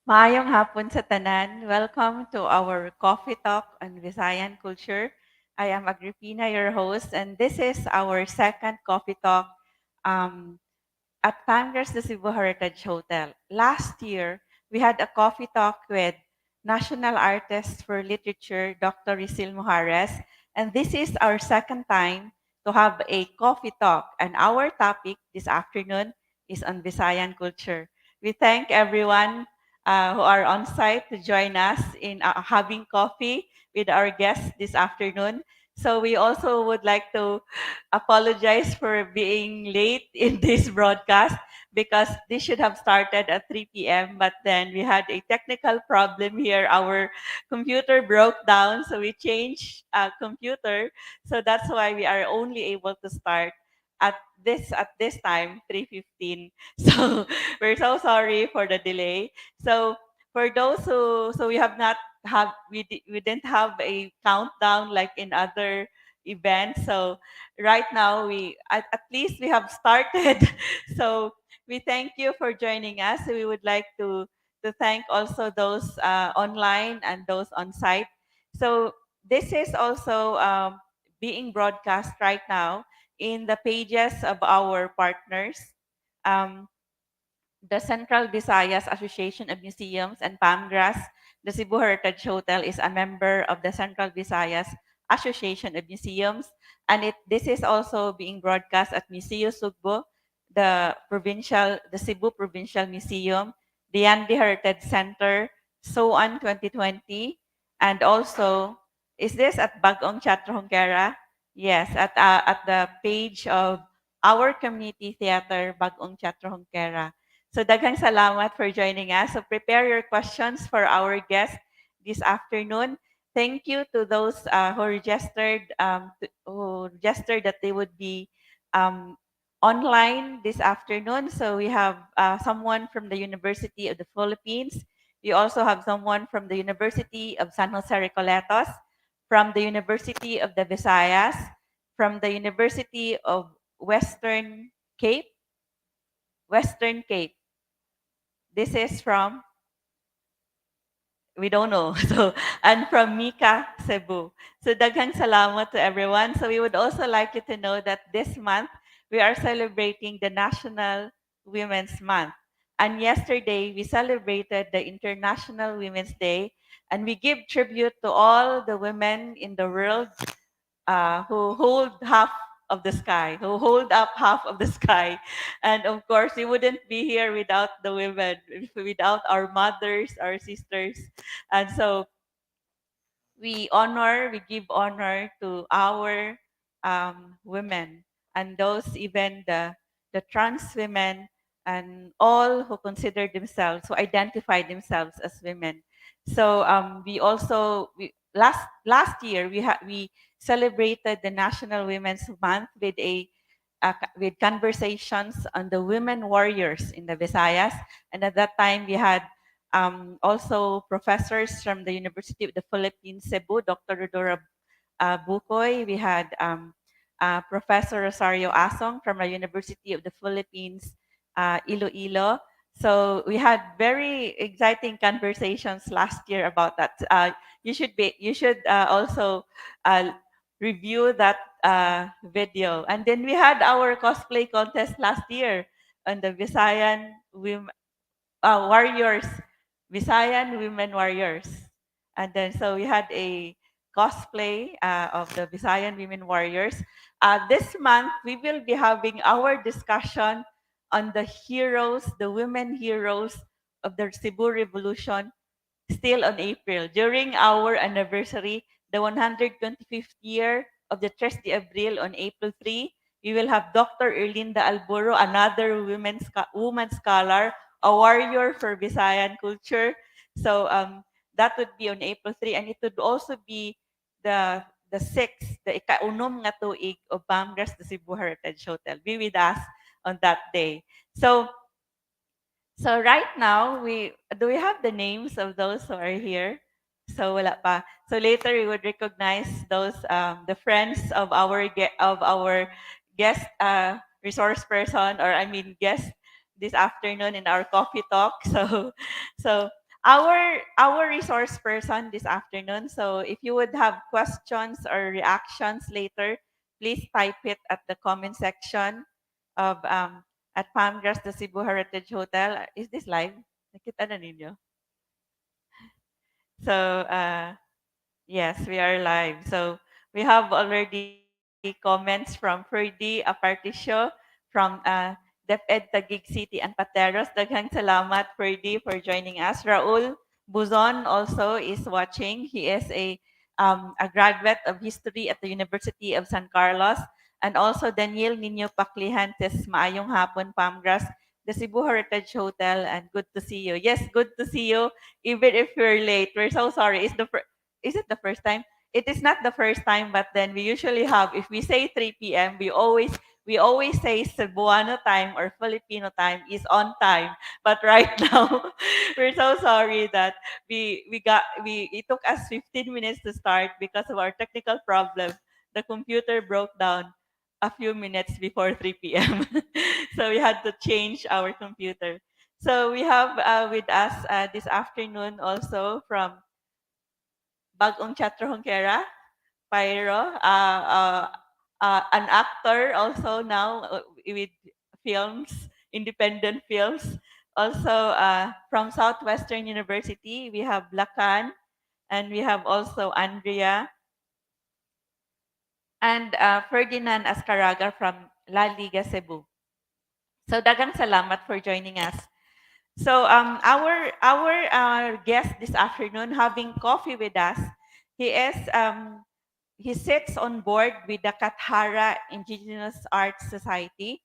Maayong hapon sa tanan. Welcome to our coffee talk on Visayan culture. I am Agripina, your host, and this is our second coffee talk um, at Congress de Cebu Heritage Hotel. Last year, we had a coffee talk with National Artist for Literature, Dr. Risil Mujares, and this is our second time to have a coffee talk. And our topic this afternoon is on Visayan culture. We thank everyone who are on site to join us in having coffee with our guests this afternoon. So we also would like to apologize for being late in this broadcast because this should have started at 3 p.m. But then we had a technical problem here. Our computer broke down, so we changed computer. So that's why we are only able to start at this time 3:15. So we're so sorry for the delay. So for those who we have not have we didn't have a countdown like in other events. So right now we at least we have started. So we thank you for joining us. We would like to thank also those online and those on site. So this is also being broadcast right now in the pages of our partners. Um, the Central Visayas Association of Museums and Palmgrass, the Cebu Heritage Hotel is a member of the Central Visayas Association of Museums, and this is also being broadcast at Museo Sugbo, the Cebu Provincial Museum, the Yandi Heritage Center, SOAN 2020, and also, is this at Bagong Teatro Hongkera? Yes, at the page of our community theater, Bagong Teatro Hongkera. So daghang salamat for joining us. So prepare your questions for our guest this afternoon. Thank you to those who registered that they would be um, online this afternoon. So we have someone from the University of the Philippines. We also have someone from the University of San Jose Recoletos, from the University of the Visayas, from the University of Cape, Western Cape. This is from, we don't know. So, and from Mika, Cebu. So, daghang salamat to everyone. So, we would also like you to know that this month, we are celebrating the National Women's Month. And yesterday, we celebrated the International Women's Day. And we give tribute to all the women in the world who hold half of the sky, who hold up half of the sky. And of course, we wouldn't be here without the women, without our mothers, our sisters. And so we give honor to our women and those even the trans women and all who consider themselves, who identify themselves as women. So we also last year we celebrated the National Women's Month with with conversations on the women warriors in the Visayas, and at that time we had also professors from the University of the Philippines, Cebu, Dr. Rodora Bukoy. We had Professor Rosario Asong from the University of the Philippines, Iloilo. So we had very exciting conversations last year about that. You should also uh, review that video. And then we had our cosplay contest last year on the Visayan Warriors, Visayan Women Warriors. And then so we had a cosplay of the Visayan Women Warriors. This month, we will be having our discussion on the heroes, the women heroes of the Cebu Revolution, still on April. During our anniversary, the 125th year of the 3 de Abril on April 3, we will have Dr. Erlinda Alburo, another woman scholar, a warrior for Visayan culture. So that would be on April 3, and it would also be the sixth, the ika-unom nga tuig of Bamras the Cebu Heritage Hotel. Be with us on that day. So right now, we have the names of those who are here? So wala pa. So later we would recognize those the friends of our guest resource person, or I mean guest this afternoon in our coffee talk. So our resource person this afternoon. So if you would have questions or reactions later, please type it at the comment section of at Palmgrass, the Cebu Heritage Hotel. Is this live? Nakita na ninyo? So yes, we are live. So we have already comments from Ferdy Aparticio from DepEd Taguig City and Pateros. Daghang salamat, Ferdy, for joining us. Raul Buzon also is watching. He is a graduate of history at the University of San Carlos. And also Daniel Nino Paclihantes, maayong hapon, Pamgras, the Cebu Heritage Hotel, and good to see you. Yes, good to see you, even if you're late. We're so sorry. Is it the first time? It is not the first time, but then we usually have, if we say 3 p.m., we always say Cebuano time or Filipino time is on time. But right now, we're so sorry that it took us 15 minutes to start because of our technical problem. The computer broke down a few minutes before 3 p.m. So we had to change our computer. So we have with us this afternoon also from Bagong Chatro Hongkera, Pyro, an actor also now with films, independent films. Also from Southwestern University, we have Lacan, and we have also Andrea and Ferdinand Ascaraga from La Liga Cebu. So dagang salamat for joining us. So our guest this afternoon having coffee with us, he is he sits on board with the Kathara Indigenous Arts Society.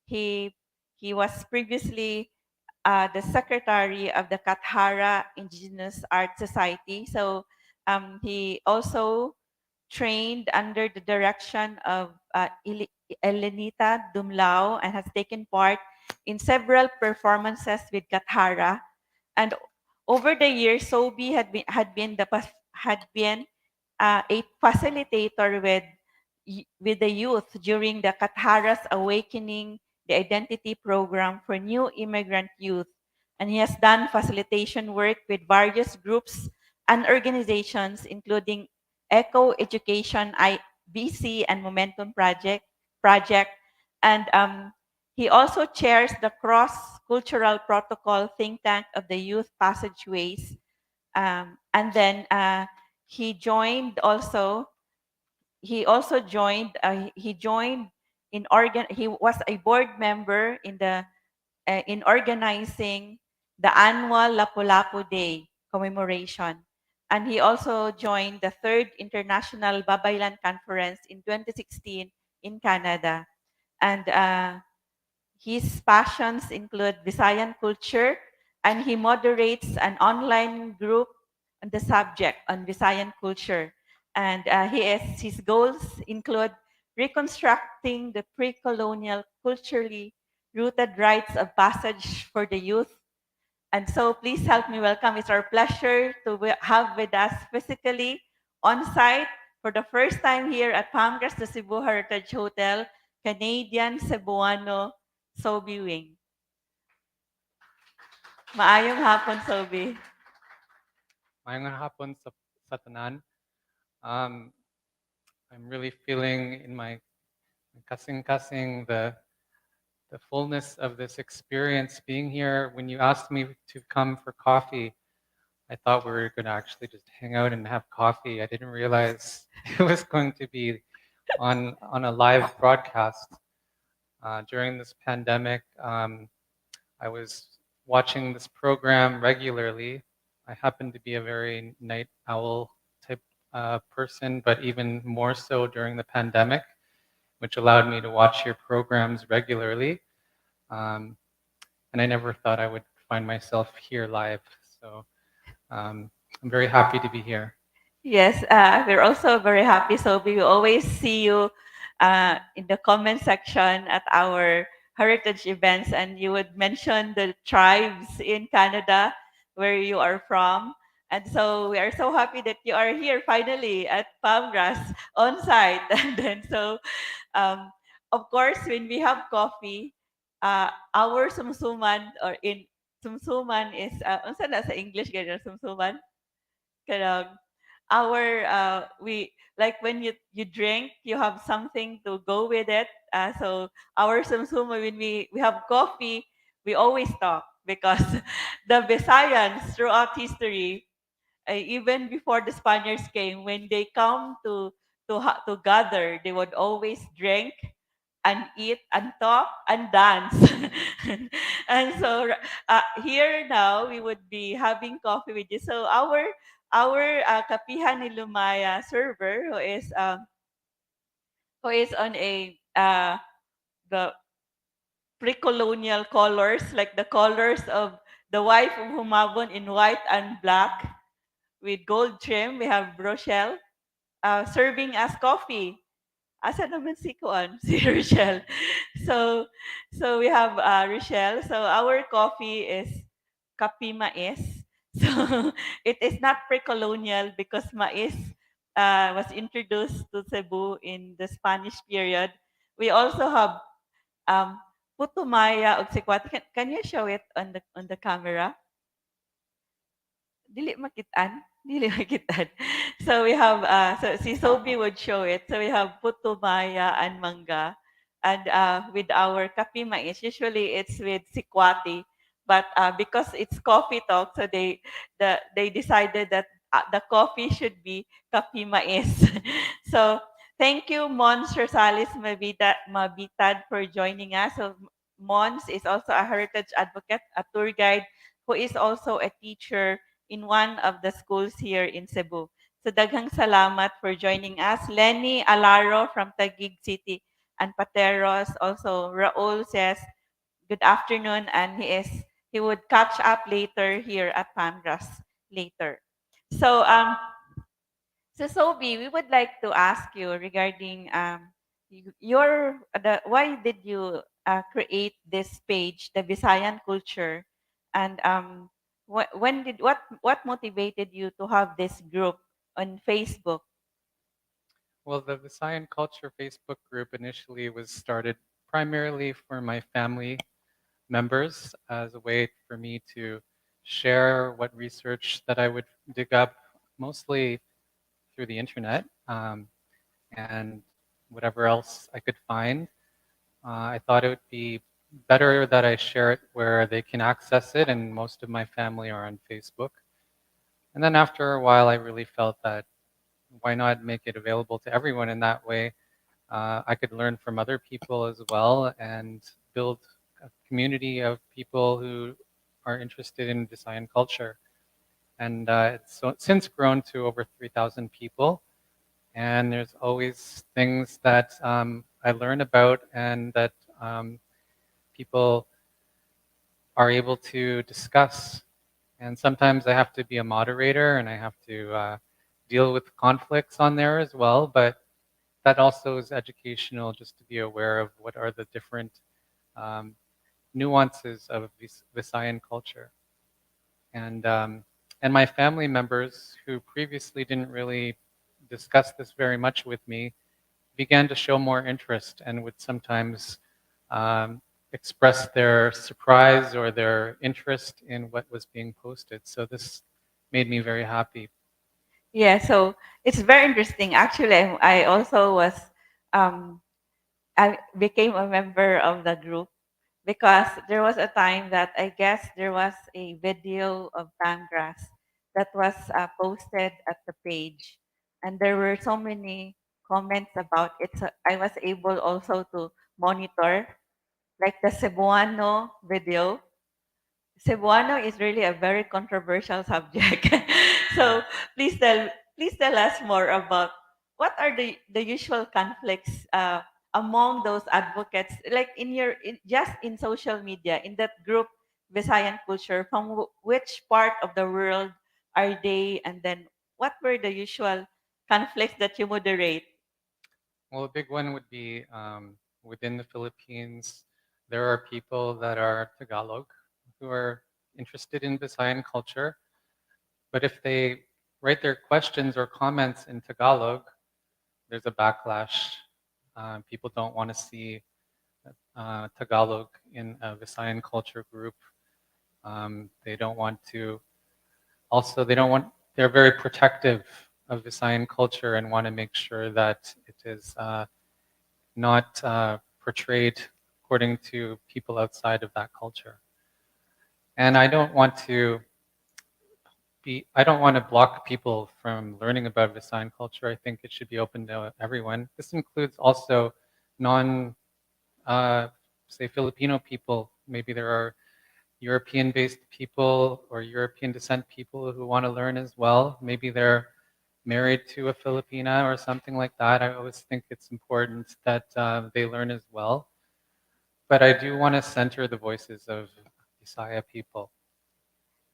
He he was previously the secretary of the Kathara Indigenous Arts Society. So he also trained under the direction of Elenita Dumlao and has taken part in several performances with Kathara. And over the years, Sobi had been a facilitator with the youth during the Kathara's Awakening the Identity program for new immigrant youth. And he has done facilitation work with various groups and organizations, including Echo Education, IBC, and Momentum Project. And he also chairs the Cross Cultural Protocol think tank of the Youth Passageways. And then he joined also he joined he was a board member in organizing the annual Lapu-Lapu Day commemoration, and he also joined the third international Babaylan conference in 2016 in Canada. And his passions include Visayan culture, and he moderates an online group on the subject on Visayan culture. And his goals include reconstructing the pre-colonial culturally rooted rites of passage for the youth. And so please help me welcome. It's our pleasure to have with us physically on site for the first time here at Palmgrass, the Cebu Heritage Hotel, Canadian Cebuano Sobi Wing. Maayong hapon, Sobi. Mayong hapon sa tanan. I'm really feeling in my kasing the fullness of this experience being here. When you asked me to come for coffee, I thought we were going to actually just hang out and have coffee. I didn't realize it was going to be on a live broadcast. During this pandemic, I was watching this program regularly. I happen to be a very night owl type person, but even more so during the pandemic, which allowed me to watch your programs regularly. And I never thought I would find myself here live. So I'm very happy to be here. Yes, we're also very happy, Sobi. We always see you in the comment section at our heritage events, and you would mention the tribes in Canada where you are from. And so we are so happy that you are here finally at Palmgrass on site. And then um, of course, when we have coffee, our sumsuman or in sumsuman is unsa na sa English ganyan sumsuman? Kanang our we like when you drink, you have something to go with it. So our sumsuma when we have coffee, we always talk because the Visayans throughout history, even before the Spaniards came, when they come to gather, they would always drink and eat and talk and dance. And so here now we would be having coffee with you. So our Kapihan ni Lumaya server who is on a the pre-colonial colors, like the colors of the wife of Humabon in white and black with gold trim. We have Rochelle serving us coffee. Asa naman si Kuan? Si Rochelle. So, so we have Rochelle. So our coffee is kapi mais. So it is not pre-colonial because mais was introduced to Cebu in the Spanish period. We also have um, putumaya og sikwati. Can you show it on the camera? Dili makitaan. Dili makitaan. So we have, so si Sophie would show it. So we have puto maya and manga. And with our kapi mais, usually it's with sikwati. But because it's coffee talk, so they decided that the coffee should be kapi mais. So thank you, Mons Rosales Mabitad, for joining us. So Mons is also a heritage advocate, a tour guide, who is also a teacher in one of the schools here in Cebu. So daghang salamat for joining us. Lenny Alaro from Taguig City and Pateros. Also, Raul says, good afternoon, and he would catch up later here at Pangras later. So so Sobi, we would like to ask you regarding your why did you create this page, the Visayan culture, and when did what motivated you to have this group on Facebook? Well, the Visayan Culture Facebook group initially was started primarily for my family members as a way for me to share what research that I would dig up, mostly through the internet, and whatever else I could find. I thought it would be better that I share it where they can access it, and most of my family are on Facebook. And then after a while, I really felt that why not make it available to everyone in that way? I could learn from other people as well and build a community of people who are interested in Visayan culture. And since grown to over 3,000 people. And there's always things that I learn about and that people are able to discuss. And sometimes I have to be a moderator and I have to deal with conflicts on there as well. But that also is educational, just to be aware of what are the different um, nuances of Visayan culture. And my family members who previously didn't really discuss this very much with me began to show more interest and would sometimes um, express their surprise or their interest in what was being posted. So this made me very happy. Yeah, so it's very interesting. Actually, I also was um, I became a member of the group because there was a time that I guess there was a video of Banggrass that was posted at the page, and there were so many comments about it. So I was able also to monitor, like the Cebuano video. Cebuano is really a very controversial subject. So please tell please tell us more about what are the usual conflicts among those advocates, like just in social media, in that group Visayan culture, from which part of the world are they, and then what were the usual conflicts that you moderate? Well, a big one would be within the Philippines, there are people that are Tagalog who are interested in Visayan culture, but if they write their questions or comments in Tagalog, there's a backlash. People don't want to see Tagalog in a Visayan culture group. They don't want to. Also, they don't want. They're very protective of Visayan culture and want to make sure that it is not portrayed according to people outside of that culture. And I don't want to block people from learning about Visayan culture. I think it should be open to everyone. This includes also non, uh, say, Filipino people. Maybe there are European-based people or European descent people who want to learn as well. Maybe they're married to a Filipina or something like that. I always think it's important that they learn as well. But I do want to center the voices of Visaya people.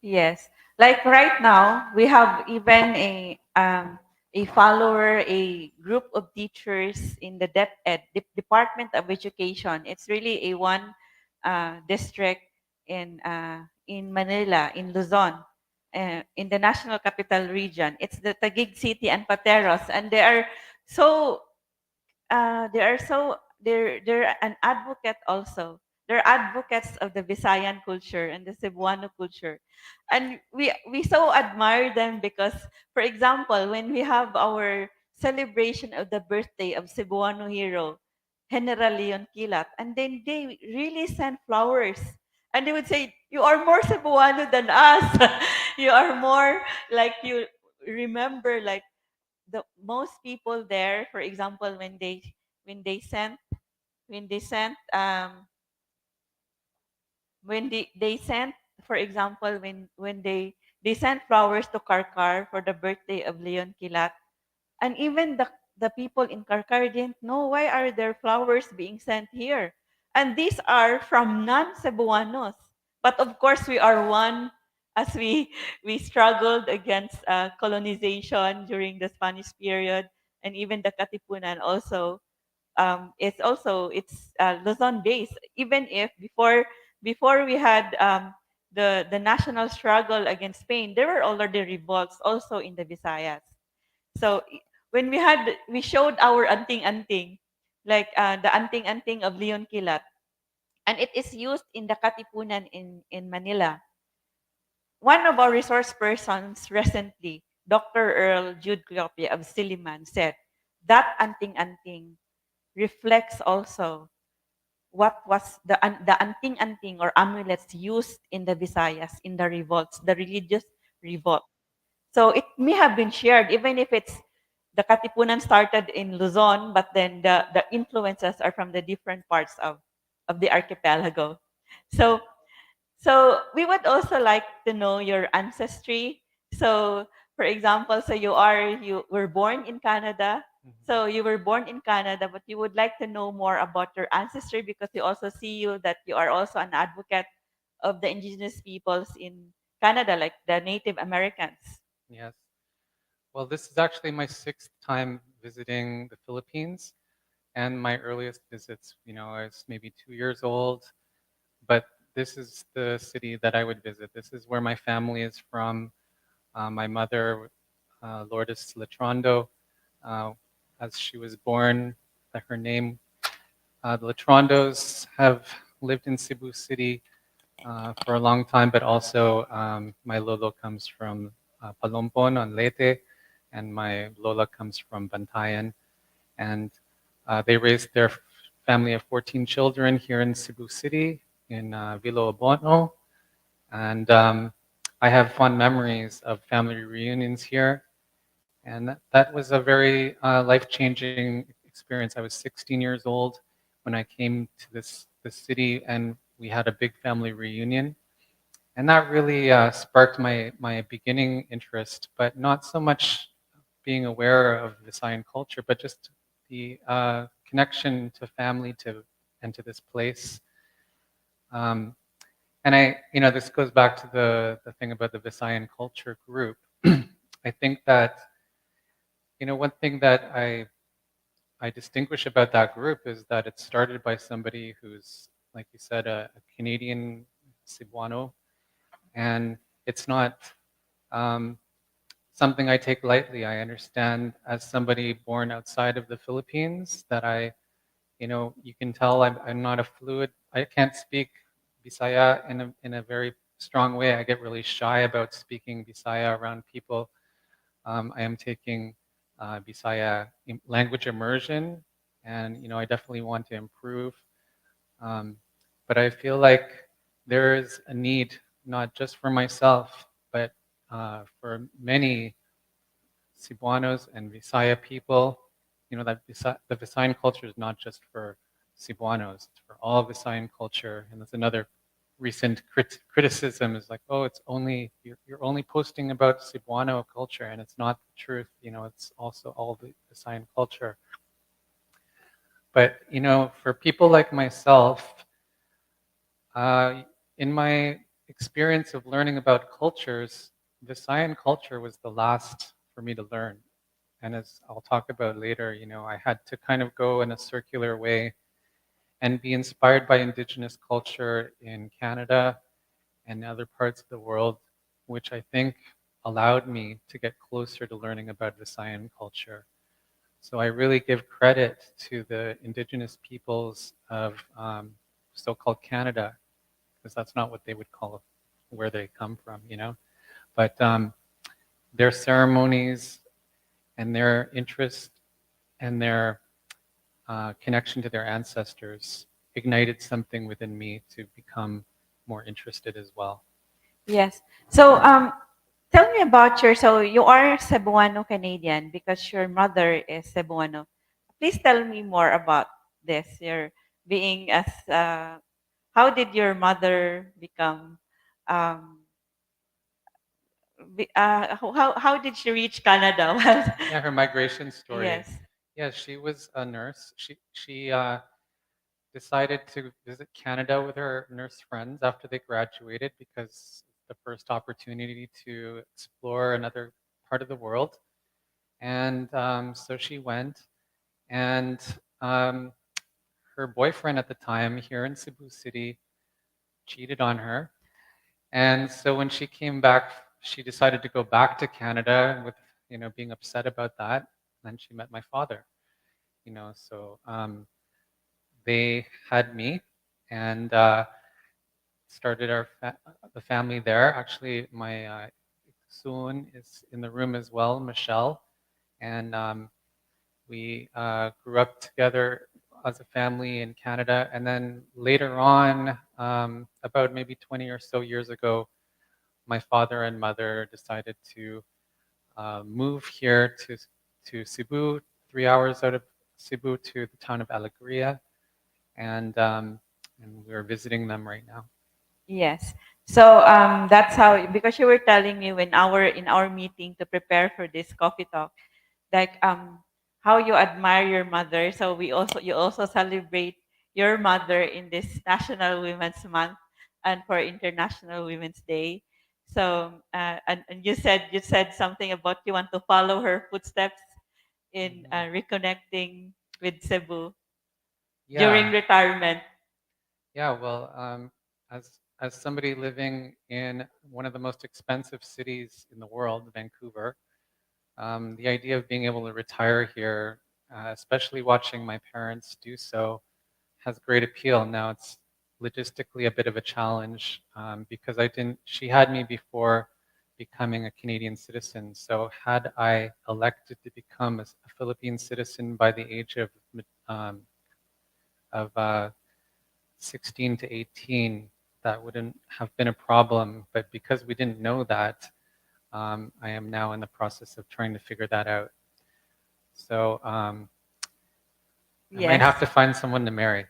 Yes. Like right now, we have even a follower, a group of teachers in the Department of Education. It's really a one district in Manila, in Luzon, in the National Capital Region. It's the Taguig City and Pateros, and so they're an advocate also. They're advocates of the Visayan culture and the Cebuano culture, and we so admire them because, for example, when we have our celebration of the birthday of Cebuano hero General Leon Kilat, and then they really send flowers, and they would say, "You are more Cebuano than us. You are more like you remember like." The most people there, for example, when they sent when they sent they sent, for example, when they sent flowers to Karkar for the birthday of Leon Kilat, and even the people in Karkar didn't know why are there flowers being sent here. And these are from non-Cebuanos. But of course, we are one as we struggled against colonization during the Spanish period, and even the Katipunan also. It's Luzon based. Even if before we had the national struggle against Spain, there were already revolts also in the Visayas. So when we showed our anting-anting, like the anting-anting of Leon Kilat, and it is used in the Katipunan in Manila. One of our resource persons recently, Dr. Earl Jude Cleopia of Silliman, said that anting-anting reflects also what was the anting-anting or amulets used in the Visayas in the revolts, the religious revolt. So it may have been shared, even if it's the Katipunan started in Luzon, but then the influences are from the different parts of the archipelago. So so we would also like to know your ancestry. So for example, so you were born in Canada. Mhm. So you were born in Canada, but you would like to know more about your ancestry because we also see you that you are also an advocate of the indigenous peoples in Canada, like the Native Americans. Yes. Well, this is actually my sixth time visiting the Philippines, and my earliest visits, I was maybe 2 years old, but this is the city that I would visit. This is where my family is from. My mother, Lourdes Letrondo, uh, as she was born, her name, the Letrondos have lived in Cebu City for a long time, but also my lolo comes from Palompon on Leyte, and my lola comes from Bantayan. And they raised their family of 14 children here in Cebu City, in Vilo Obono. And I have fond memories of family reunions here. And that was a very life-changing experience. I was 16 years old when I came to this city, and we had a big family reunion. And that really sparked my beginning interest, but not so much being aware of Visayan culture, but just the connection to family and to this place. Um, and this goes back to the thing about the Visayan culture group. I think that, one thing that I distinguish about that group is that it started by somebody who's, like you said, a Canadian Cebuano, and it's not um, something I take lightly. I understand as somebody born outside of the Philippines that you can tell I'm not a fluid. I can't speak Bisaya in a very strong way. I get really shy about speaking Bisaya around people. I am taking Bisaya language immersion, and I definitely want to improve. Um, but I feel like there is a need, not just for myself, but for many Cebuanos and Visaya people. That the Visayan culture is not just for Cebuanos; it's for all Visayan culture. And that's another recent criticism: is like, oh, it's only you're only posting about Cebuano culture, and it's not the truth. It's also all the Visayan culture. But for people like myself, uh, in my experience of learning about cultures, Visayan culture was the last for me to learn. And as I'll talk about later, I had to kind of go in a circular way and be inspired by indigenous culture in Canada and other parts of the world, which I think allowed me to get closer to learning about Visayan culture. So I really give credit to the indigenous peoples of so-called Canada, because that's not what they would call where they come from. But their ceremonies and their interest and their connection to their ancestors ignited something within me to become more interested as well. Yes. So, tell me about so you are Cebuano Canadian because your mother is Cebuano. Please tell me more about this. Your being as, how did your mother become, um, how did she reach Canada? Yeah, her migration story. Yes. Yeah, she was a nurse. She decided to visit Canada with her nurse friends after they graduated because it's the first opportunity to explore another part of the world. And so she went, and um, her boyfriend at the time here in Cebu City cheated on her. And so when she came back, she decided to go back to Canada with, being upset about that. And then she met my father, so they had me and started the family there. Actually, my soon is in the room as well, Michelle, and we grew up together as a family in Canada. And then later on, about maybe 20 or so years ago, my father and mother decided to move here to Cebu, 3 hours out of Cebu to the town of Alegria, and we're visiting them right now. Yes. So, that's how, because you were telling me when in our meeting to prepare for this coffee talk, like, how you admire your mother. So you also celebrate your mother in this National Women's Month and for International Women's Day. So, and you said something about you want to follow her footsteps in, Mhm. reconnecting with Cebu during Yeah, retirement. yeah. Well, as somebody living in one of the most expensive cities in the world, Vancouver, the idea of being able to retire here, especially watching my parents do so, has great appeal. Now it's logistically a bit of a challenge because I didn't. She had me before becoming a Canadian citizen. So had I elected to become a Philippine citizen by the age um, of 16 to 18, that wouldn't have been a problem. But because we didn't know that, I am now in the process of trying to figure that out. So I might have Yes. to find someone to marry.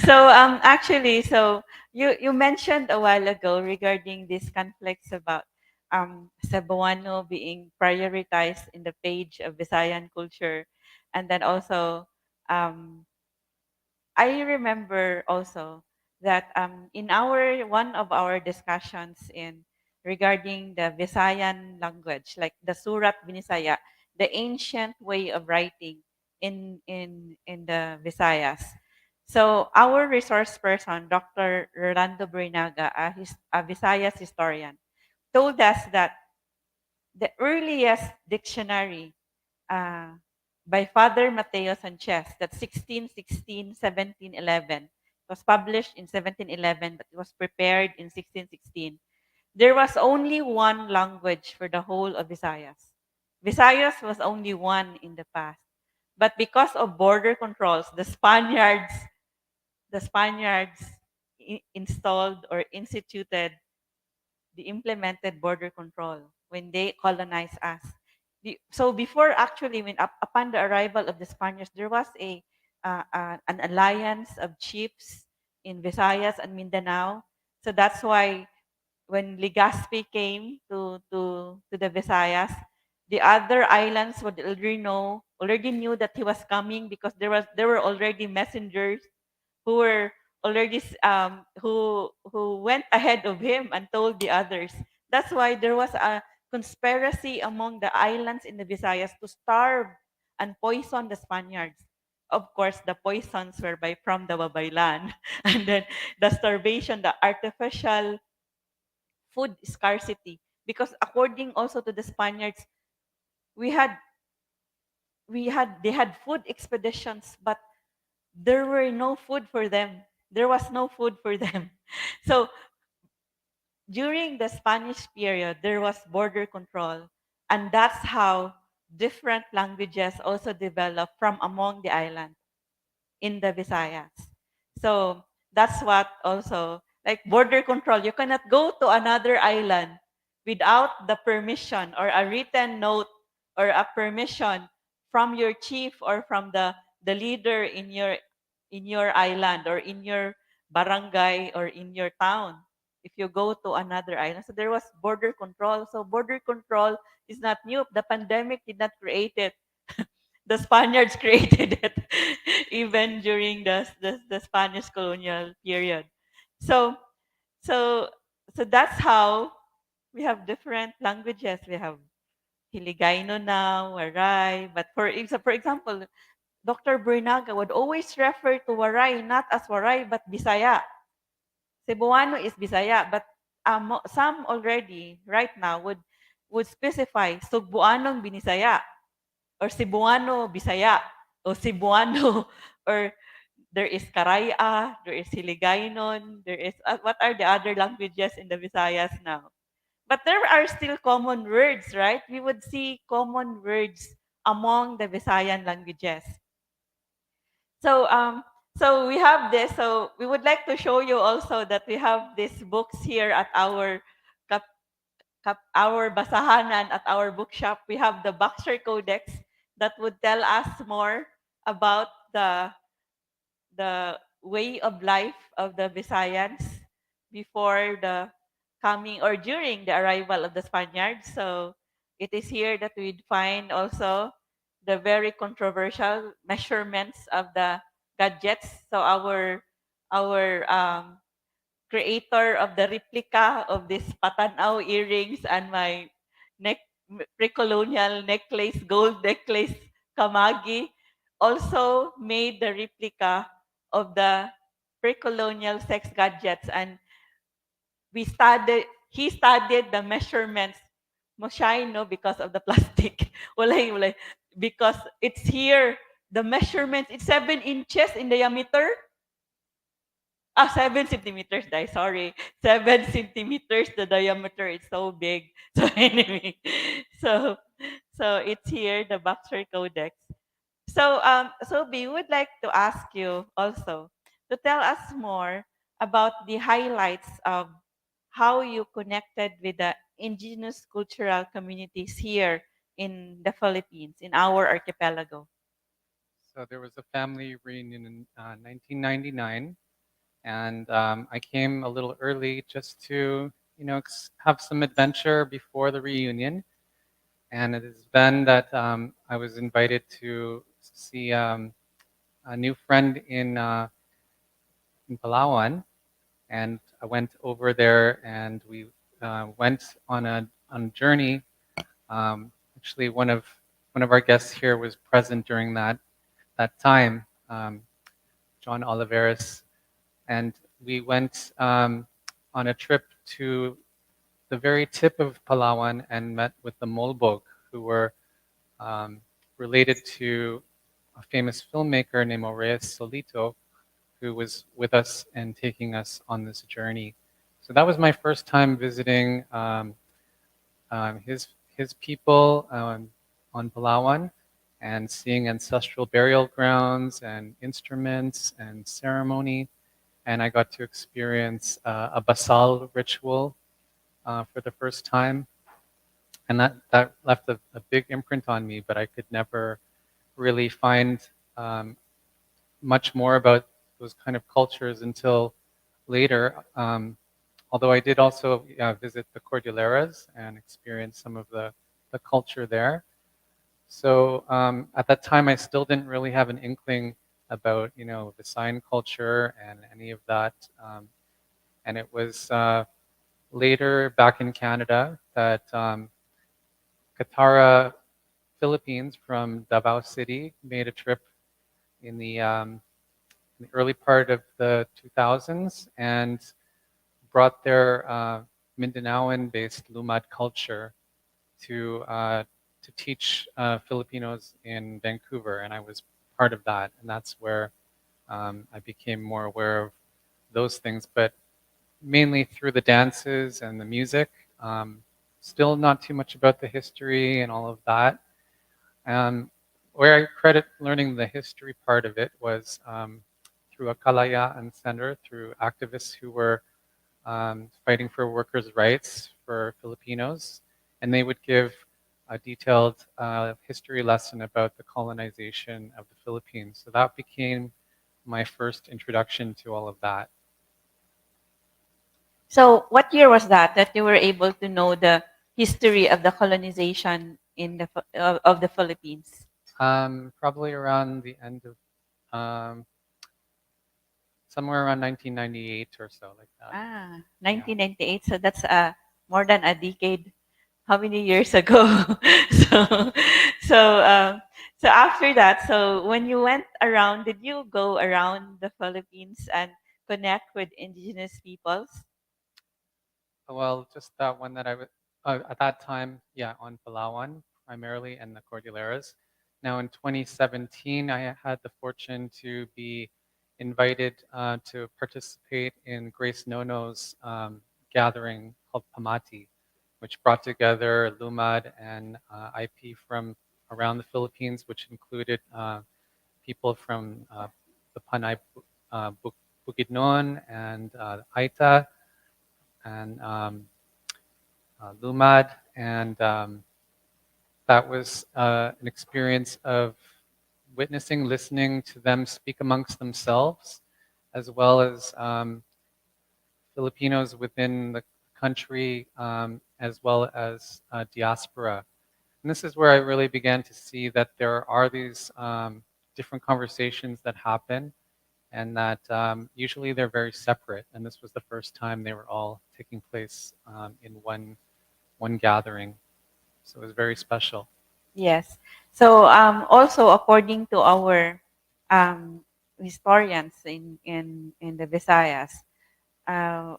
So, actually, so you mentioned a while ago regarding these conflicts about, Cebuano being prioritized in the page of Visayan culture, and then also, um, I remember also that, in our one of our discussions in regarding the Visayan language, like the Surat Binisaya, the ancient way of writing in the Visayas. So our resource person, Dr. Rolando Brinaga, a Visayas historian, told us that the earliest dictionary, uh, by Father Mateo Sanchez, that's 1616, 1711, was published in 1711, but it was prepared in 1616. There was only one language for the whole of Visayas. Visayas was only one in the past. But because of border controls, the Spaniards installed or instituted the implemented border control when they colonized us. So before actually, upon the arrival of the Spaniards, there was an alliance of chiefs in Visayas and Mindanao. So that's why when Legazpi came to the Visayas, the other islands would already knew that he was coming because there were already messengers who were who went ahead of him and told the others. That's why there was a conspiracy among the islands in the Visayas to starve and poison the Spaniards. Of course, the poisons were from the Babaylan, and then the starvation, the artificial food scarcity. Because according also to the Spaniards, we had they had food expeditions, but there were no food for them. There was no food for them. So during the Spanish period, there was border control, and that's how different languages also developed from among the island in the Visayas. So that's what also, like border control, you cannot go to another island without the permission or a written note or a permission from your chief or from the leader in your island or in your barangay or in your town if you go to another island. So there was border control. So border control is not new. The pandemic did not create it. The Spaniards created it even during the Spanish colonial period. So so so that's how we have different languages. We have Hiligayno now, Waray. But for example, Dr. Bernaga would always refer to Waray not as Waray but Bisaya. Cebuano is Bisaya, but some already right now would specify Sugbuanong Binisaya or Cebuano Bisaya or Cebuano or there is Karaya, there is Hiligaynon, there is what are the other languages in the Visayas now? But there are still common words, right? We would see common words among the Visayan languages. So so we have this. So we would like to show you also that we have these books here at our our basahanan at our bookshop. We have the Boxer Codex that would tell us more about the way of life of the Visayans before the coming or during the arrival of the Spaniards. So it is here that we'd find also the very controversial measurements of the gadgets. So our creator of the replica of this Patanaw earrings and my neck pre-colonial necklace, gold necklace, kamagi, also made the replica of the pre-colonial sex gadgets. And he studied the measurements. Moshai, no, because of the plastic. Walay, walay. Because it's here, the measurements, it's 7 inches in diameter. 7 centimeters, sorry. 7 centimeters, the diameter is so big. So anyway, so it's here, the Boxer Codex. So we would like to ask you also to tell us more about the highlights of how you connected with the indigenous cultural communities here in the Philippines, in our archipelago. So there was a family reunion in 1999, and I came a little early just to, have some adventure before the reunion. And it is then that I was invited to see a new friend in Palawan, and I went over there, and we went on a journey. Actually, one of our guests here was present during that time, John Oliveris, and we went on a trip to the very tip of Palawan and met with the Molbog, who were related to a famous filmmaker named Reyes Solito, who was with us and taking us on this journey. So that was my first time visiting his people on Palawan and seeing ancestral burial grounds and instruments and ceremony. And I got to experience a basal ritual for the first time. And that left a big imprint on me, but I could never really find um, much more about those kind of cultures until later. Although I did also visit the Cordilleras and experience some of the culture there. So at that time, I still didn't really have an inkling about Visayan culture and any of that. And it was later back in Canada that Katara Philippines from Davao City made a trip in the early part of the 2000s and brought their Mindanaoan-based Lumad culture to uh, to teach Filipinos in Vancouver, and I was part of that, and that's where I became more aware of those things, but mainly through the dances and the music. Still not too much about the history and all of that. Where I credit learning the history part of it was through a Kalayaan Center, through activists who were fighting for workers' rights for Filipinos, and they would give a detailed history lesson about the colonization of the Philippines. So that became my first introduction to all of that. So, what year was that you were able to know the history of the colonization in of the Philippines? Probably around the end of um, somewhere around 1998 or so, like that. Ah, Yeah. 1998. So that's more than a decade. How many years ago? so, so, um, so after that, so when you went around, did you go around the Philippines and connect with indigenous peoples? Well, just that one that I was at that time, yeah, on Palawan primarily and the Cordilleras. Now in 2017, I had the fortune to be invited to participate in Grace Nono's gathering called Pamati, which brought together Lumad and IP from around the Philippines, which included people from the Panay Bukidnon and Aita and Lumad, and that was an experience of witnessing, listening to them speak amongst themselves, as well as Filipinos within the country, as well as diaspora. And this is where I really began to see that there are these different conversations that happen, and that usually they're very separate. And this was the first time they were all taking place in one gathering. So it was very special. Yes. So also according to our um, historians in the Visayas, uh,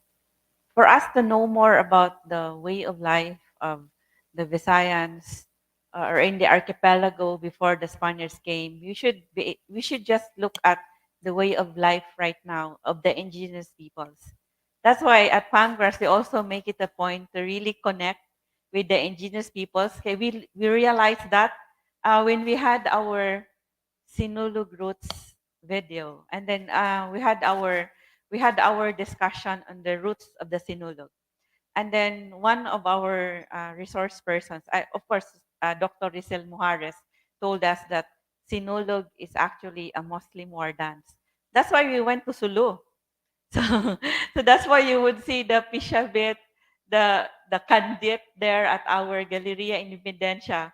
for us to know more about the way of life of the Visayans or in the archipelago before the Spaniards came, we should just look at the way of life right now of the indigenous peoples. That's why at Pangras we also make it a point to really connect with the indigenous peoples. Okay, we realized that when we had our Sinulog roots video, and then we had our discussion on the roots of the Sinulog. And then one of our resource persons, of course, Dr. Rizal Mujares, told us that Sinulog is actually a Muslim war dance. That's why we went to Sulu. So, so that's why you would see the Pishabit, the Kandit there at our Galleria Independencia.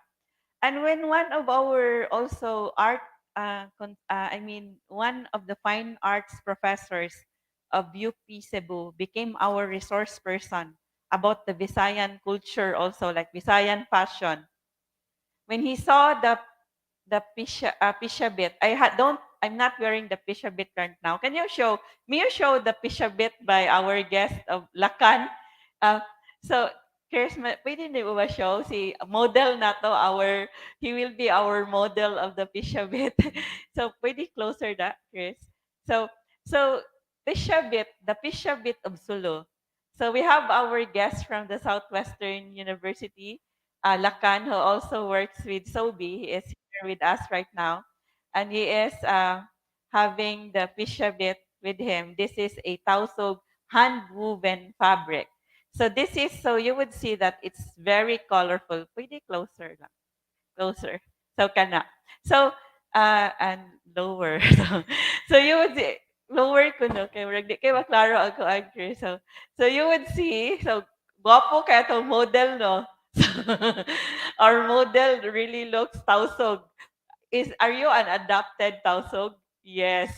And when one of our also art, one of the fine arts professors of UP Cebu became our resource person about the Visayan culture also, like Visayan fashion. When he saw pisha bit, I'm not wearing the pishabit right now. May you show the pishabit by our guest of Lacan? Uh, so, Chris, pwede niyo ba show si model na to, he will be our model of the pishabit. So, pwede closer that, Chris. So, So Pishabit, the Pishabit of Sulu. So we have our guest from the Southwestern University, Lakan, who also works with SOBI. He is here with us right now. And he is having the Pishabit with him. This is a Tausug hand-woven fabric. So this is, so you would see that it's very colorful. Pwede closer lang. Closer. So kana. So and lower. So you would see lower ko no kay murag di kay maklaro ako answer. So you would see so guwapo kaya to model no. Our model really looks tausog. Are you an adopted tausog? Yes.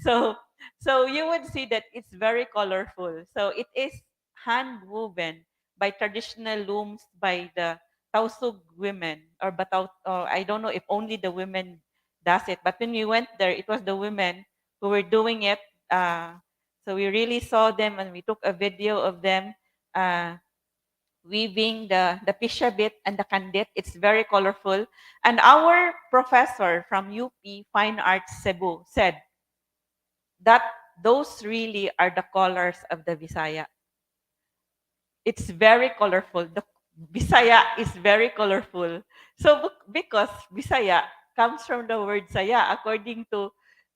So you would see that it's very colorful. So it is hand woven by traditional looms by the tausog women or bataw or I don't know if only the women does it. But when we went there, it was the women who were doing it. So we really saw them and we took a video of them. Weaving the pishabit and the kandit. It's very colorful. And our professor from UP Fine Arts Cebu said that those really are the colors of the Visaya. It's very colorful. The Visaya is very colorful. So because Visaya comes from the word saya, according to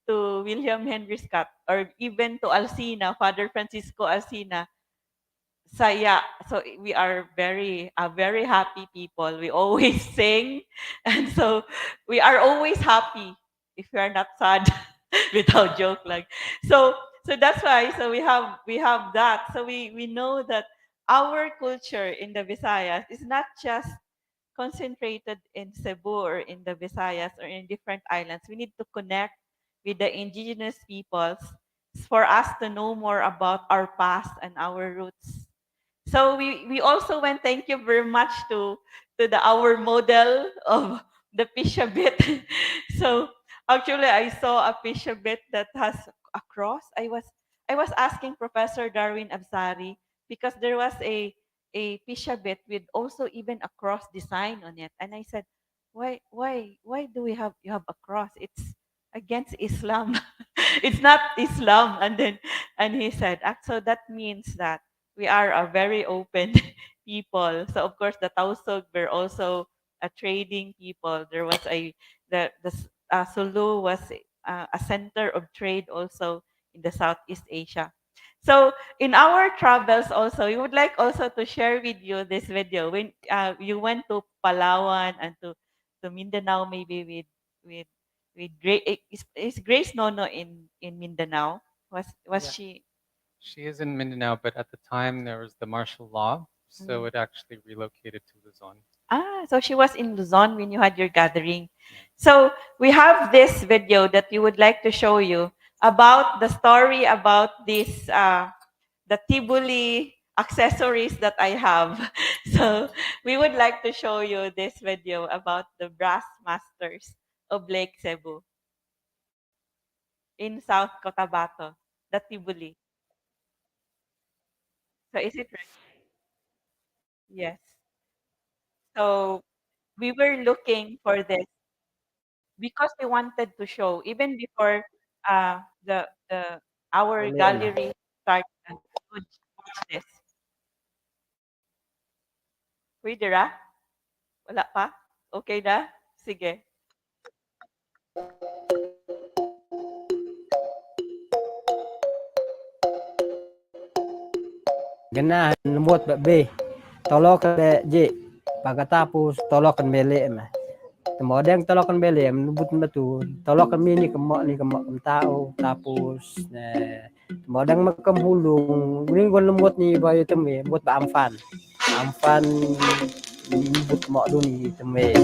William Henry Scott, or even to Alcina, Father Francisco Alcina, saya. So we are very happy people. We always sing, and so we are always happy if we are not sad. Without joke, like so that's why. So we have that. So we know that our culture in the Visayas is not just concentrated in Cebu or in the Visayas or in different islands. We need to connect with the indigenous peoples for us to know more about our past and our roots. So we also went, thank you very much to the our model of the Pishabit. So actually I saw a Pishabit that has a cross. I was asking Professor Darwin Absari because there was a Pishabit with also even a cross design on it. And I said, why do we have you have a cross? It's against Islam. It's not Islam. And he said, so that means that we are a very open people. So of course the Tausug were also a trading people. There was Sulu was a center of trade also in the Southeast Asia. So in our travels also, we would like also to share with you this video when you went to Palawan and to Mindanao maybe with with Grace. Is Grace Nono in Mindanao? Was Yeah. she? She is in Mindanao, but at the time there was the martial law, so Mm. it actually relocated to Luzon. So she was in Luzon when you had your gathering. So we have this video that we would like to show you about the story about this the Tibuli accessories that I have. So we would like to show you this video about the brass masters of Lake Cebu in South Cotabato, the Tibuli. So is it right? Yes. So we were looking for this because we wanted to show even before the our gallery started. Would watch this. Pwede ra? Wala pa? Okay na? Sige. Ganahan lumot ba be. Tolokan be je. Pagkatapos tolokan bele ma. Temodeng tolokan bele menubut batu. Tolokan mini kemak ni kemak tao tapos temodeng makam hulung. Ni gon lumot ni bayo teme buat ba amfan. Amfan but mak duni teme.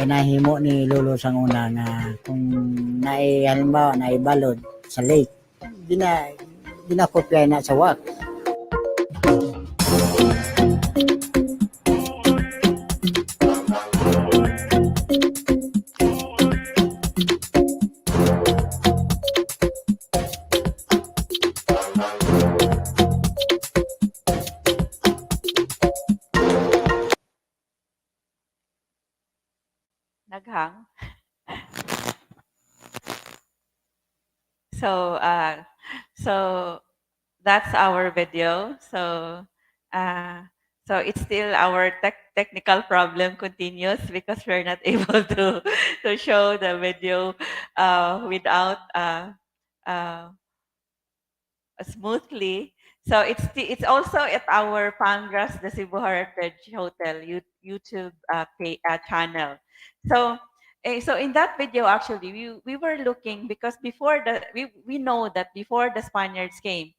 Pinahimo ni Lolo sang una nga kung halimbawa naibalod sa lake, ginakopya na sa wax. So, so that's our video. Uh, so it's still our technical problem continues because we're not able to show the video without uh, smoothly. So it's also at our Pangras, the Cebu Heritage Hotel YouTube channel. So so in that video actually we were looking because before we know that before the Spaniards came,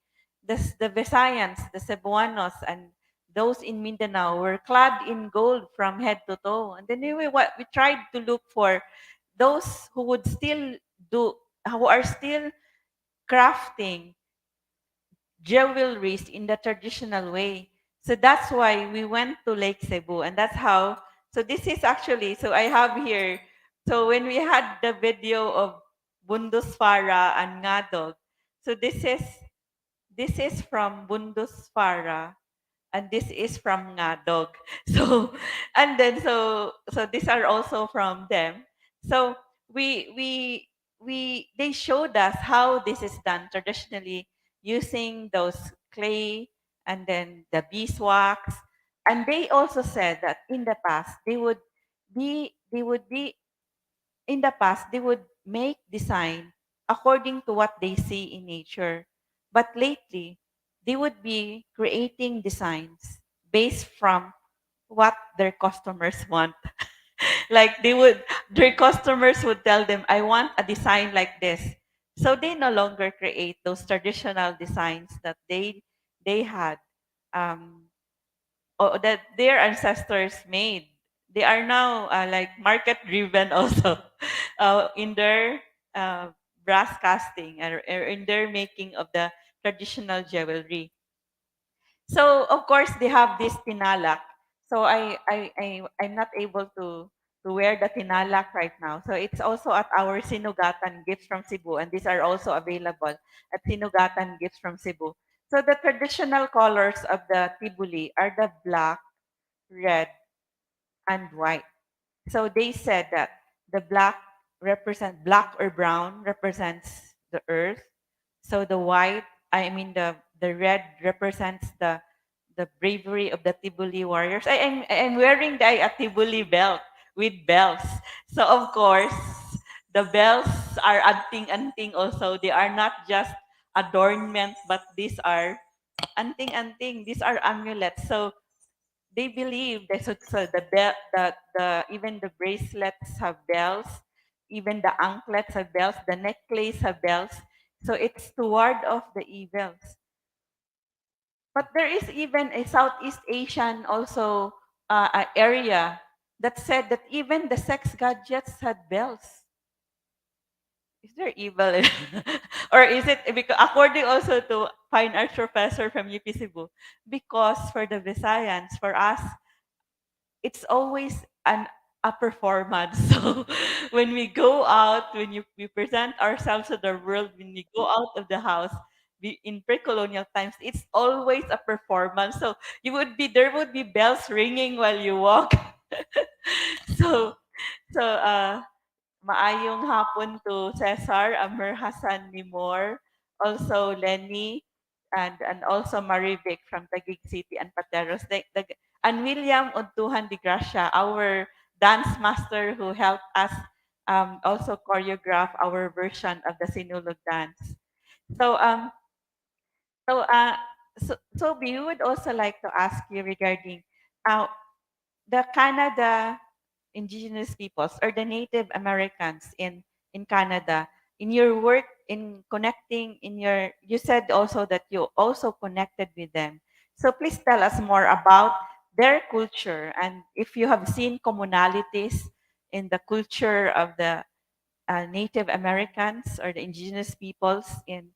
the Visayans, the Cebuanos, and those in Mindanao were clad in gold from head to toe. And then we tried to look for those who would still do who are still crafting jewelries in the traditional way. So that's why we went to Lake Cebu, and that's how. So this is actually. So I have here. So when we had the video of Bundus Fara and Ngadog, so this is from Bundus Fara, and this is from Ngadog. So and then so these are also from them. So we we they showed us how this is done traditionally using those clay and then the beeswax. And they also said that in the past they would be in the past they would make design according to what they see in nature. But lately, they would be creating designs based from what their customers want. Like their customers would tell them, I want a design like this. So they no longer create those traditional designs that they had. Um, or that their ancestors made. They are now like market driven also in their uh, brass casting or in their making of the traditional jewelry. So of course they have this tinalak. So I'm not able to wear the tinalak right now. So it's also at our Sinugatan Gifts from Cebu, and these are also available at Sinugatan Gifts from Cebu. So the traditional colors of the tibuli are the black, red, and white. So they said that the black or brown represents the earth. So the white, I mean the red represents the bravery of the Tibuli warriors. I'm wearing a Tibuli belt with bells. So of course, the bells are anting-anting also. They are not just adornment, but these are anting-anting. These are amulets. So they believe that so the bell the even the bracelets have bells, even the anklets have bells, the necklace have bells. So it's to ward off the evils. But there is even a Southeast Asian also area that said that even the sex gadgets had bells. Is there evil or is it because according also to fine arts professor from UP Cebu, because for the Visayans, for us, it's always a performance. So when we go out, we present ourselves to the world, when we go out of the house, in pre-colonial times, it's always a performance. So there would be bells ringing while you walk. so so maayong hapon to Cesar, Amir Hassan Nimor, also Lenny, and also Marivic from Taguig City and Pateros. And William Untuhan de Gracia, our dance master who helped us also choreograph our version of the Sinulog dance. So so so we would also like to ask you regarding uh, the Canada indigenous peoples or the Native Americans in Canada. In your work in connecting in your you said also that you also connected with them. So please tell us more about their culture and if you have seen commonalities in the culture of the Native Americans or the indigenous peoples in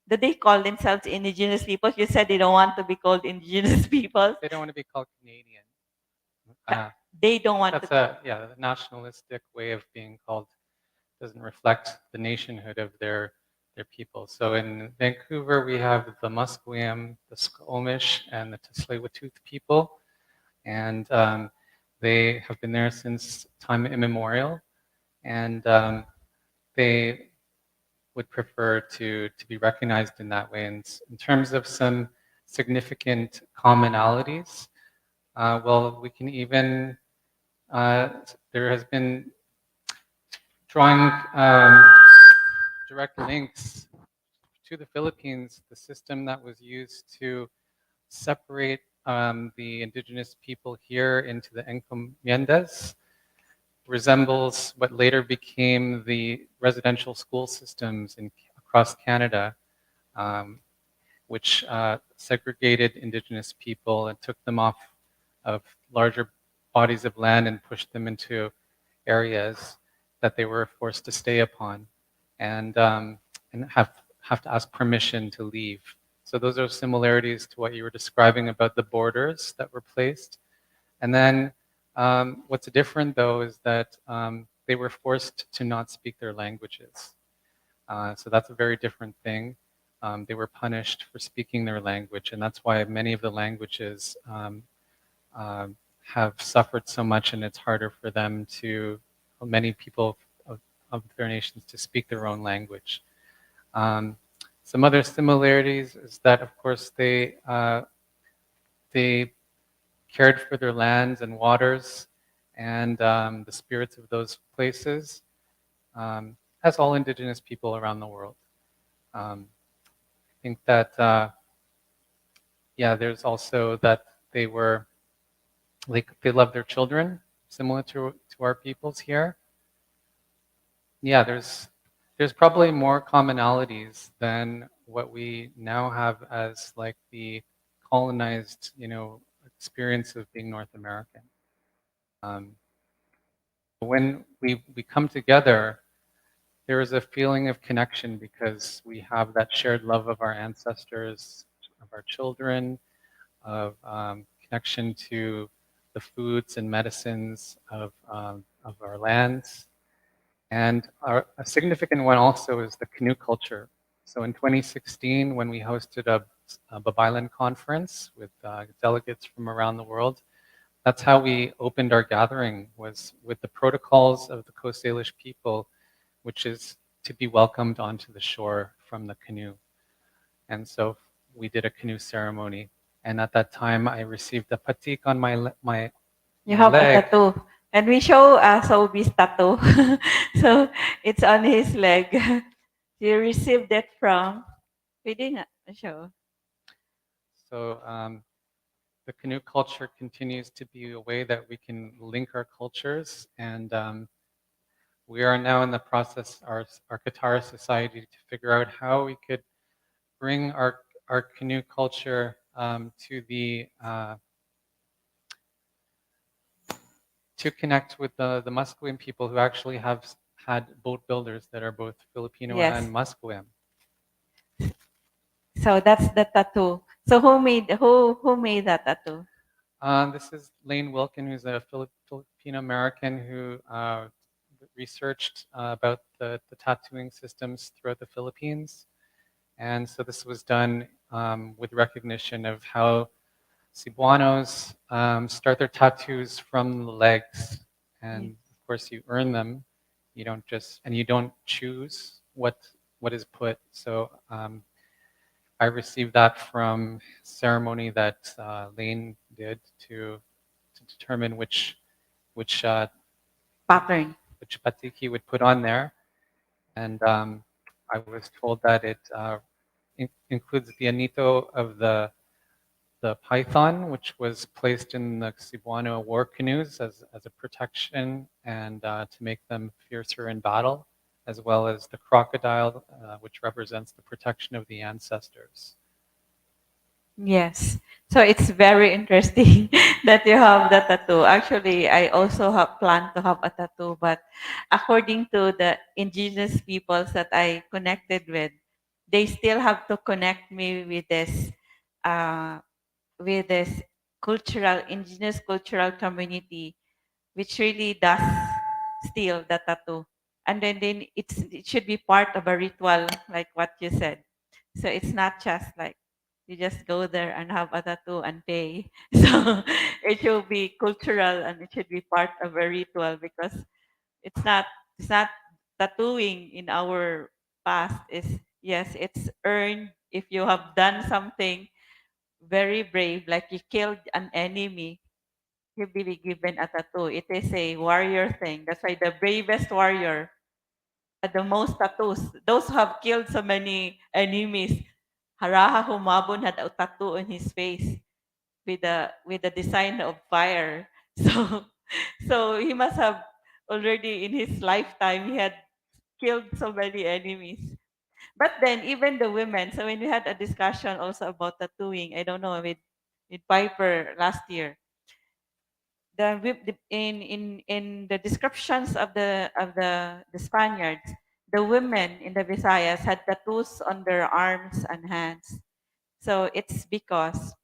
do they call themselves indigenous people? You said they don't want to be called indigenous people. They don't want to be called Canadian. They don't want That's to. a nationalistic way of being called. Doesn't reflect the nationhood of their people. So in Vancouver, we have the Musqueam, the Squamish, and the tsleil people, and they have been there since time immemorial. And they would prefer to be recognized in that way. And in terms of some significant commonalities, well, we can even, there has been drawing direct links to the Philippines, the system that was used to separate the indigenous people here into the encomiendas resembles what later became the residential school systems across Canada, um, which segregated indigenous people and took them off of larger bodies of land and pushed them into areas that they were forced to stay upon, and have to ask permission to leave. So those are similarities to what you were describing about the borders that were placed. And then what's different though is that they were forced to not speak their languages. So that's a very different thing. They were punished for speaking their language, and that's why many of the languages have suffered so much, and it's harder for them to, many people of their nations, to speak their own language. Some other similarities is that, of course, they cared for their lands and waters and the spirits of those places, as all indigenous people around the world. I think that, yeah, there's also that they were, they love their children, similar to our peoples here. Yeah, there's probably more commonalities than what we now have as like the colonized, experience of being North American. When we come together, there is a feeling of connection because we have that shared love of our ancestors, of our children, of connection to the foods and medicines of our lands. And a significant one also is the canoe culture. So in 2016, when we hosted a Baby Island conference with delegates from around the world, that's how we opened our gathering, was with the protocols of the Coast Salish people, which is to be welcomed onto the shore from the canoe. And so we did a canoe ceremony. And at that time, I received a patik on my You have leg. a tattoo. And we show Sobi's tattoo. So it's on his leg. You received it from, pwede nga, show. So the canoe culture continues to be a way that we can link our cultures, and we are now in the process, our Qatar society, to figure out how we could bring our canoe culture to connect with the Musqueam people who actually have had boat builders that are both Filipino Yes. and Musqueam. So that's the tattoo. So who made that tattoo? This is Lane Wilkin, who's a Filipino American who researched about the tattooing systems throughout the Philippines. And so this was done with recognition of how Cebuanos start their tattoos from the legs. And of course you earn them. You don't just, and you don't choose what is put. So I received that from ceremony that Lane did to determine which Pattern. which batik he would put on there, and I was told that it includes the anito of the python, which was placed in the Cebuano war canoes as a protection and to make them fiercer in battle, as well as the crocodile, which represents the protection of the ancestors. Yes. So it's very interesting that you have the tattoo. Actually, I also have planned to have a tattoo, but according to the indigenous peoples that I connected with, they still have to connect me uh, with this indigenous cultural community, which really does steal the tattoo. And then it should be part of a ritual, like what you said. So it's not just like you just go there and have a tattoo and pay. So it should be cultural and it should be part of a ritual because it's not it's not tattooing in our past is, yes, it's earned if you have done something very brave, like you killed an enemy, you'll be given a tattoo. It is a warrior thing. That's why the bravest warrior had the most tattoos. Those who have killed so many enemies, Haraha Humabon had a tattoo on his face with the design of fire. So so he must have already in his lifetime he had killed so many enemies. But then even the women, so when we had a discussion also about tattooing, I don't know with Piper last year, in the descriptions of the Spaniards, the women in the Visayas had tattoos on their arms and hands. So it's because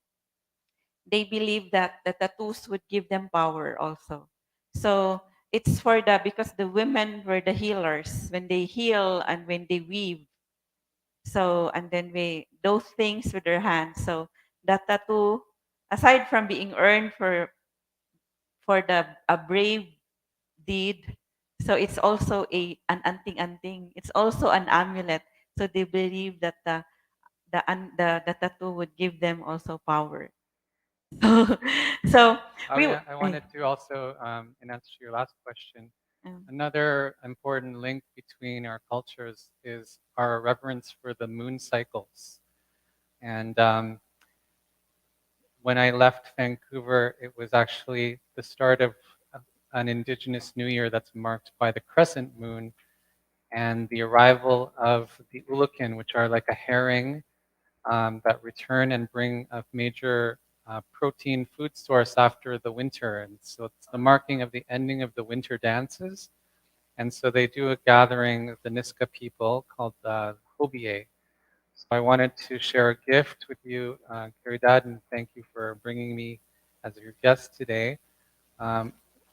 they believe that the tattoos would give them power also. So it's for the because the women were the healers when they heal and when they weave. So and then we those things with their hands. So that tattoo, aside from being earned for the a brave deed, so it's also a an anting-anting. It's also an amulet. So they believe that the tattoo would give them also power. So Oh we yeah, I wanted to also, in answer to your last question, another important link between our cultures is our reverence for the moon cycles. And when I left Vancouver, it was actually the start of an Indigenous New Year that's marked by the crescent moon and the arrival of the ulukin, which are like a herring that return and bring a major protein food source after the winter. And so it's the marking of the ending of the winter dances. And so they do a gathering of the Niska people called Hobie. So I wanted to share a gift with you, Caridad, and thank you for bringing me as your guest today. Um,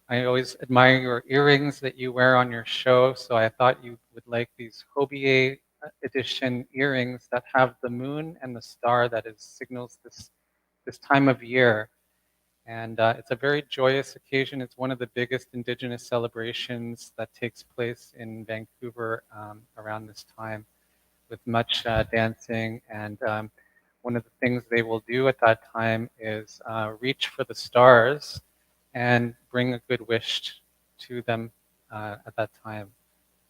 I always admire your earrings that you wear on your show, so I thought you would like these Hobie edition earrings that have the moon and the star that is signals this time of year. And it's a very joyous occasion. It's one of the biggest Indigenous celebrations that takes place in Vancouver around this time, with much dancing. And one of the things they will do at that time is reach for the stars and bring a good wish to them at that time.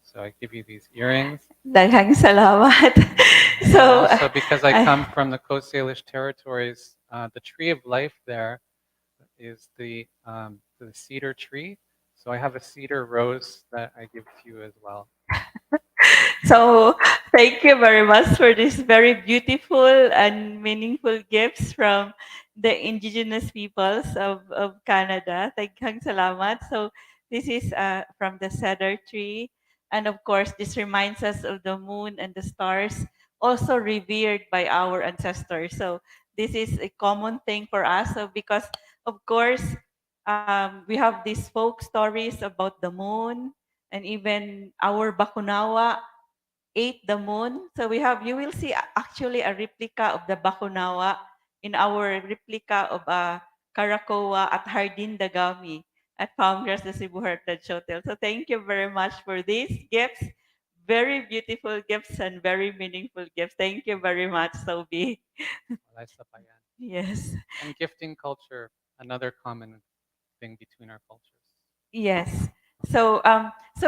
So I give you these earrings. daghang salamat. And then So also because I come I, from the 𝐂𝐚𝐧 Salish territories, the tree of life there is the cedar tree. So I have a cedar rose that I give to you as well. so thank you very much for this very beautiful and meaningful gifts from the indigenous peoples of Canada. Daghang salamat. So this is from the cedar tree. And of course, this reminds us of the moon and the stars, also revered by our ancestors. So this is a common thing for us. So because of course, we have these folk stories about the moon, and even our Bakunawa ate the moon. So we have, you will see actually a replica of the Bakunawa in our replica of Karakoa at Hardin Dagami at Palmgrass de Cebu Heritage Hotel. So thank you very much for these gifts. Very beautiful gifts and very meaningful gifts. Thank you very much, Sobi. Walay sa bayan. Yes. And gifting culture, another common thing between our cultures. Yes. So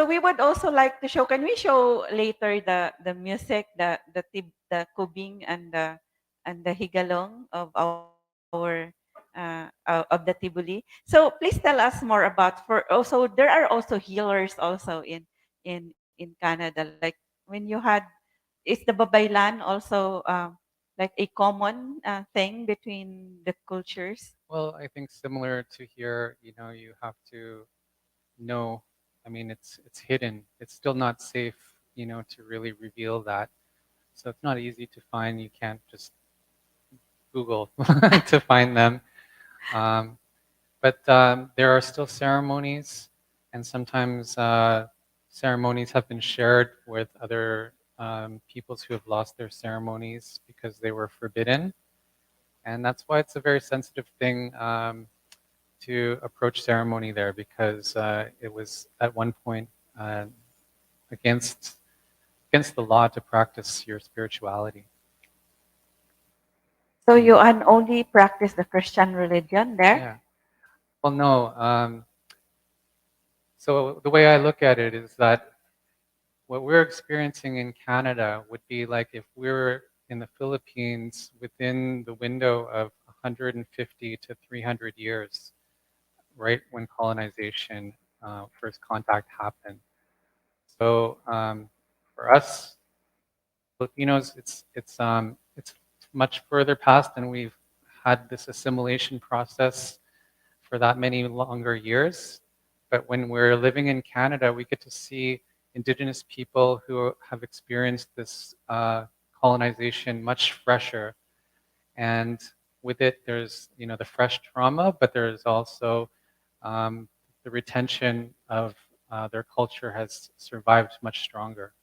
we would also like to show. Can we show later the music, the kubing and the higalong of our of the tibuli? So please tell us more about for also there are also healers also in Canada. Like when you had is the babaylan also like a common thing between the cultures? Well, I think similar to here, you have to know. I mean, it's hidden. It's still not safe, to really reveal that. So it's not easy to find. You can't just Google to find them. Um, but there are still ceremonies, and sometimes ceremonies have been shared with other peoples who have lost their ceremonies because they were forbidden. And that's why it's a very sensitive thing to approach ceremony there, because it was at one point uh, against against the law to practice your spirituality. So you only practice the Christian religion there? Yeah. Well, no. So the way I look at it is that what we're experiencing in Canada would be like if we were in the Philippines within the window of 150 to 300 years, right when colonization, first contact happened. So for us Filipinos, it's much further past, and we've had this assimilation process for that many longer years. But when we're living in Canada, we get to see Indigenous people who have experienced this colonization much fresher. And with it, there's the fresh trauma, but there's also the retention of their culture has survived much stronger.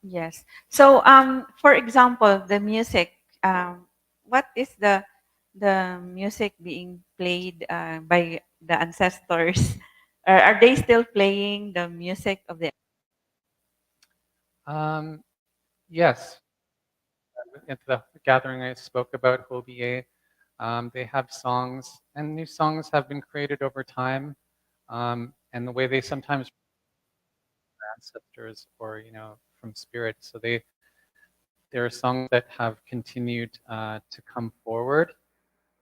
Yes. So, for example, the music. What is the music being played by the ancestors? Are they still playing the music of the? Yes, at the gathering I spoke about, 𝐕𝐢𝐬𝐚𝐲𝐿, they have songs, and new songs have been created over time. And the way they sometimes ancestors or from spirit, so there are songs that have continued to come forward,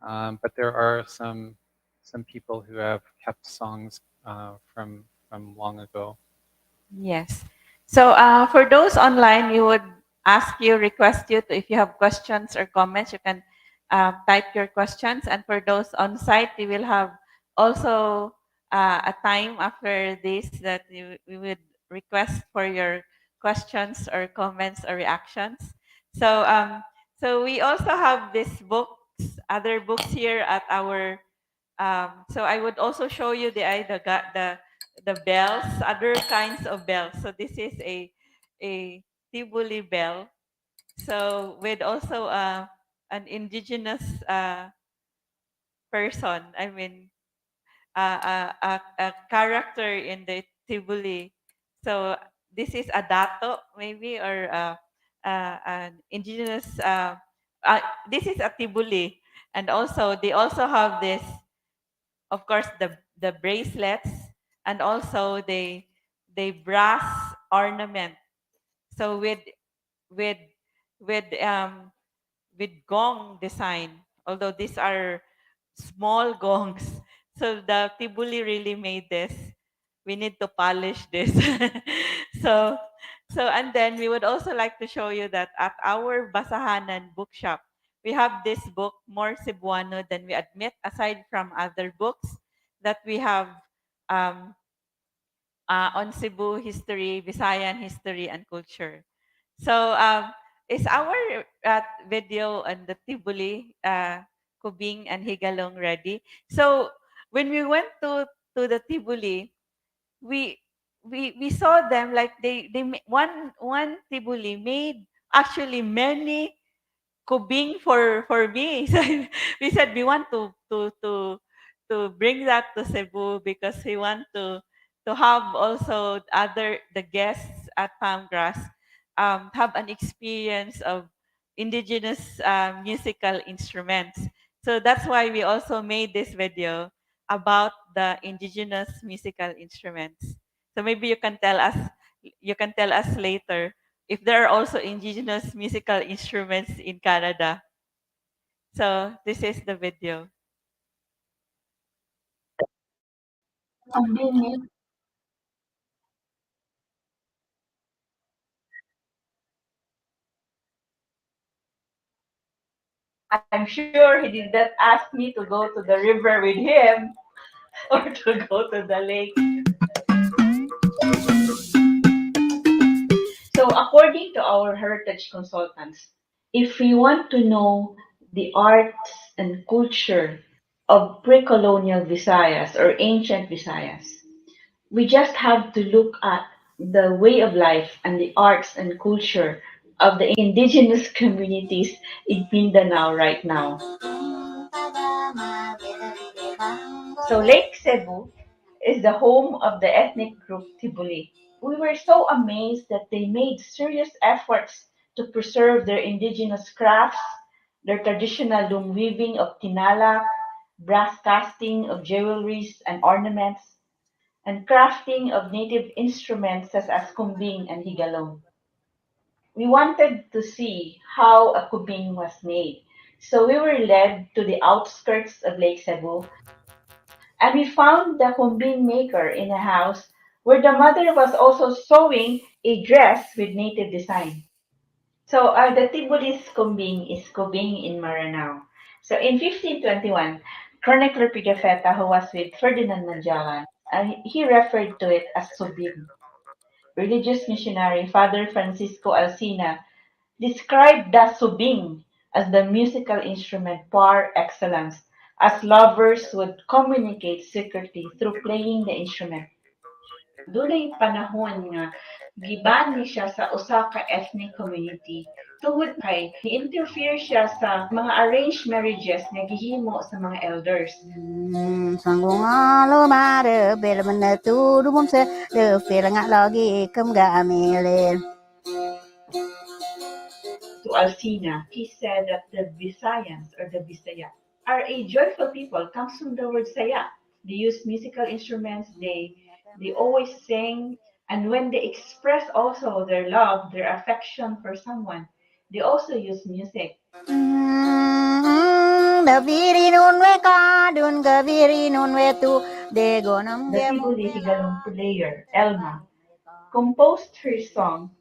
but there are some people who have kept songs from long ago. Yes. So, for those online, we would request you to, if you have questions or comments, you can type your questions. And for those on site, we will have also a time after this that we would request for your questions or comments or reactions. So, so we also have these books, other books here at our. So I would also show you the bells, other kinds of bells. So this is a Tibuli bell. So with also an indigenous person. I mean, a character in the Tibuli. So this is a dato maybe or an indigenous. Uh, this is a Tibuli, and also they also have this, of course, the bracelets, and also the brass ornament. So with with um with gong design, although these are small gongs. So the Tibuli really made this. We need to polish this. so and then we would also like to show you that at our Basahanan bookshop, we have this book, More Cebuano Than We Admit, aside from other books that we have um, on Cebu history, Visayan history and culture. So is our video on the Tibuli, Kubing and Higalong ready? So when we went to the Tibuli, we we saw them like one Tibuli made actually many kubing for me. So we said we want to bring that to Cebu because we want to have also the guests at Palmgrass have an experience of indigenous musical instruments. So that's why we also made this video about the indigenous musical instruments. So maybe you can tell us later if there are also indigenous musical instruments in Canada. So this is the video. I'm sure he did not ask me to go to the river with him or to go to the lake. So according to our heritage consultants, if we want to know the arts and culture of pre-colonial Visayas or ancient Visayas, we just have to look at the way of life and the arts and culture of the indigenous communities in Mindanao right now. So Lake Cebu is the home of the ethnic group Tibuli. we were so amazed that they made serious efforts to preserve their indigenous crafts, their traditional loom weaving of tinalak, brass casting of jewelries and ornaments, and crafting of native instruments such as kumbing and higalong. We wanted to see how a kubing was made. So we were led to the outskirts of Lake Cebu, and we found the kumbing maker in a house where the mother was also sewing a dress with native design. So the Tibulis kumbing is kubing in Maranao. So in 1521, chronicler Pigafetta, who was with Ferdinand Magellan, he referred to it as subing. Religious missionary Father Francisco Alsina described the subing as the musical instrument par excellence, as lovers would communicate secretly through playing the instrument. Dunay panahon nga giban ni siya sa usa ka ethnic community tungod kay ni-interfere siya sa mga arranged marriages nga gihimo sa mga elders. Sanggungalo mare bel menetu dumum se de fel ngak lagi kem ga amelen. To Alcina, he said that the Visayans or the Visaya are a joyful people. Comes from the word saya. They use musical instruments. They always sing, and when they express also their love, their affection for someone, they also use music. Da viri nun we ka dun ga viri nun we tu de gonam The gem. Tibuli Higalong player, Elma, composed her song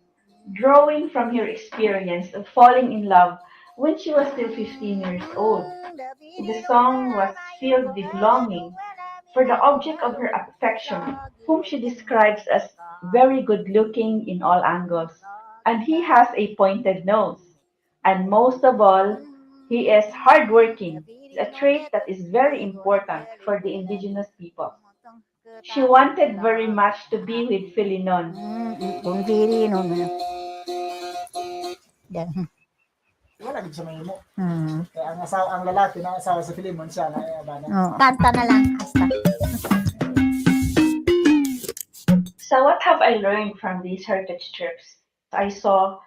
drawing from her experience of falling in love when she was still 15 years old. The song was filled with longing for the object of her affection, whom she describes as very good looking in all angles. And he has a pointed nose. And most of all, he is hardworking, a trait that is very important for the indigenous people. She wanted very much to be with Filinon. Kun viri nun we. Da. Wala gid sa mahimo. Kaya ang lalaki na asawa sa Filimon siya na bana. Kanta na lang hasta. So, what have I learned from these heritage trips? I saw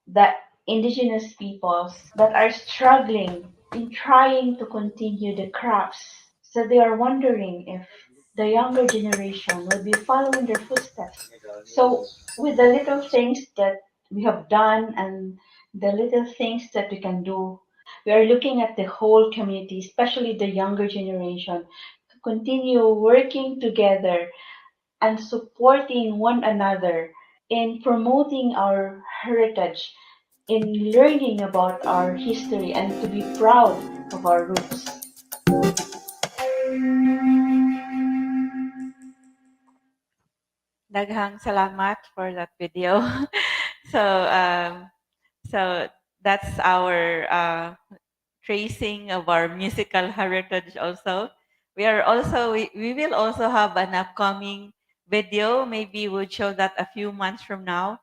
that indigenous peoples that are struggling in trying to continue the crafts. So, they are wondering if the younger generation will be following their footsteps. So, with the little things that we have done and the little things that we can do, we are looking at the whole community, especially the younger generation, to continue working together and supporting one another in promoting our heritage, in learning about our history, and to be proud of our roots. Daghang salamat for that video. so, so that's our tracing of our musical heritage also. We will also have an upcoming video. Maybe we'll show that a few months from now.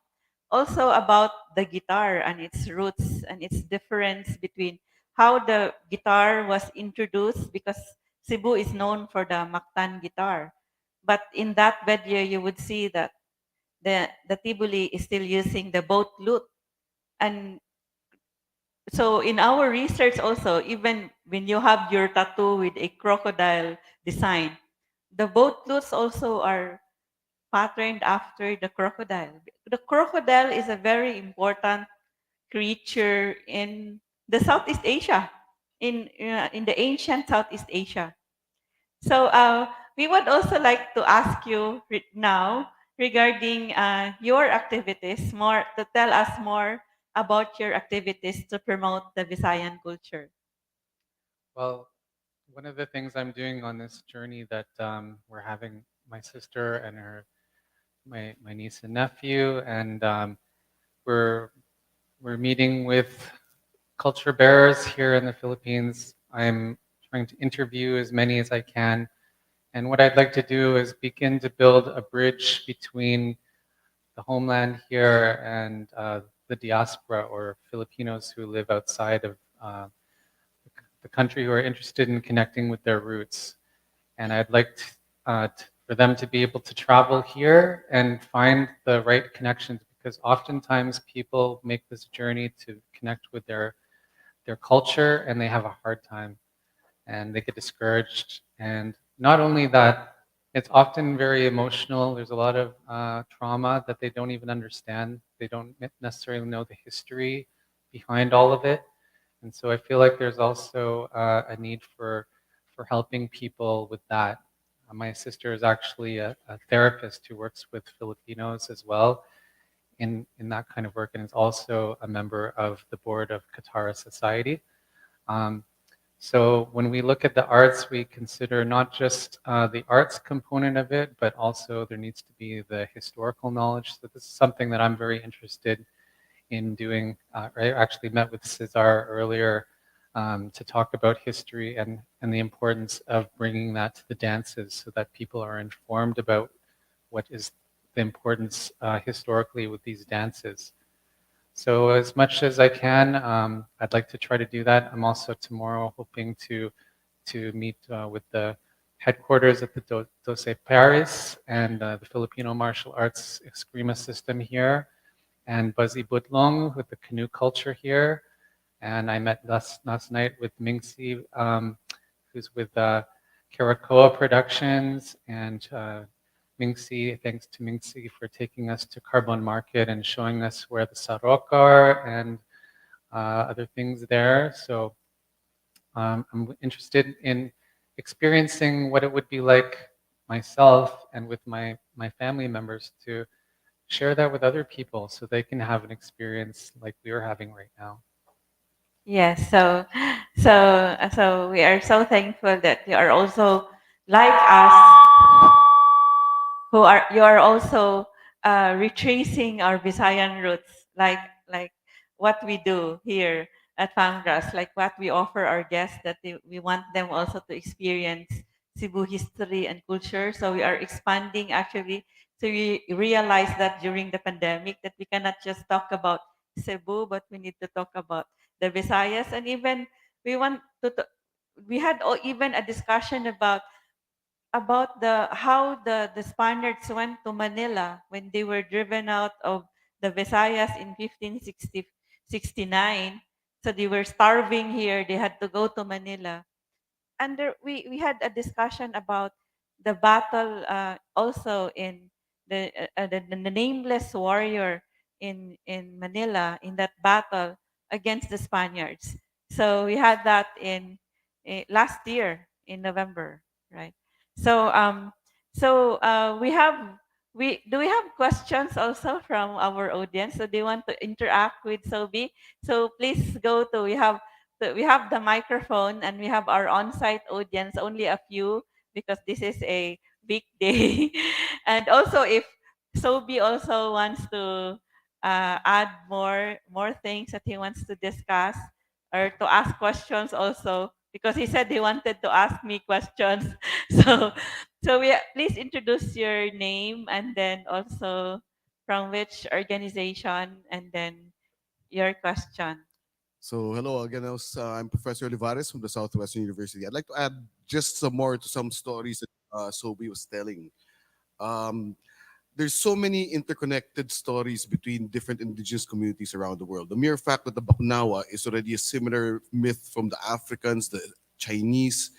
Also about the guitar and its roots and its difference between how the guitar was introduced, because Cebu is known for the Mactan guitar. But in that video, you would see that the Tibuli is still using the boat lute. And so in our research also, even when you have your tattoo with a crocodile design, the boat lutes also are patterned after the crocodile. The crocodile is a very important creature in the Southeast Asia, in the ancient Southeast Asia. So we would also like to ask you now regarding your activities, more to tell us more about your activities to promote the Visayan culture. Well, one of the things I'm doing on this journey that we're having my sister and my niece and nephew, and we're meeting with culture bearers here in the Philippines. I'm trying to interview as many as I can. And what I'd like to do is begin to build a bridge between the homeland here and the diaspora, or Filipinos who live outside of the country, who are interested in connecting with their roots. And I'd like for them to be able to travel here and find the right connections, because oftentimes people make this journey to connect with their culture and they have a hard time and they get discouraged. And not only that, it's often very emotional. There's a lot of trauma that they don't even understand. They don't necessarily know the history behind all of it. And so I feel like there's also a need for helping people with that. My sister is actually a therapist who works with Filipinos as well in that kind of work, and is also a member of the board of Katara Society. Um, so when we look at the arts, we consider not just the arts component of it, but also there needs to be the historical knowledge. So this is something that I'm very interested in doing. I actually met with Cesar earlier to talk about history and the importance of bringing that to the dances so that people are informed about what is the importance historically with these dances. So as much as I can, I'd like to try to do that. I'm also tomorrow hoping to meet with the headquarters at the Doce Paris and the Filipino martial arts eskrima system here, and Buzzy Budlong with the canoe culture here. And I met last night with Mingsi, who's with Karakoa Productions, and Mingsi, thanks to Mingsi for taking us to Carbon Market and showing us where the sarok are and other things there. So I'm interested in experiencing what it would be like myself and with my family members to share that with other people so they can have an experience like we are having right now. Yes, so we are so thankful that you are also like us, who are you are also retracing our Visayan roots, like what we do here at Famgras, like what we offer our guests, that we want them also to experience Cebu history and culture. So we are expanding actually. So we realized that during the pandemic that we cannot just talk about Cebu, but we need to talk about the Visayas, and even we want we had even a discussion about the how the Spaniards went to Manila when they were driven out of the Visayas in 1569. So they were starving here. They had to go to Manila. And we had a discussion about the battle also in the nameless warrior in Manila in that battle against the Spaniards. So we had that in last year in November, right? So we do we have questions also from our audience? So they want to interact with Sobi. So please go to we have the microphone and we have our on-site audience, only a few because this is a big day. And also if Sobi also wants to add more things that he wants to discuss or to ask questions also, because he said he wanted to ask me questions. So please introduce your name and then also from which organization and then your question. So hello again. I'm Professor Olivares from the Southwestern University. I'd like to add just some more to some stories that Sobi was telling. Um, there's so many interconnected stories between different indigenous communities around the world. The mere fact that the Baknawa is already a similar myth from the Africans, the Chinese,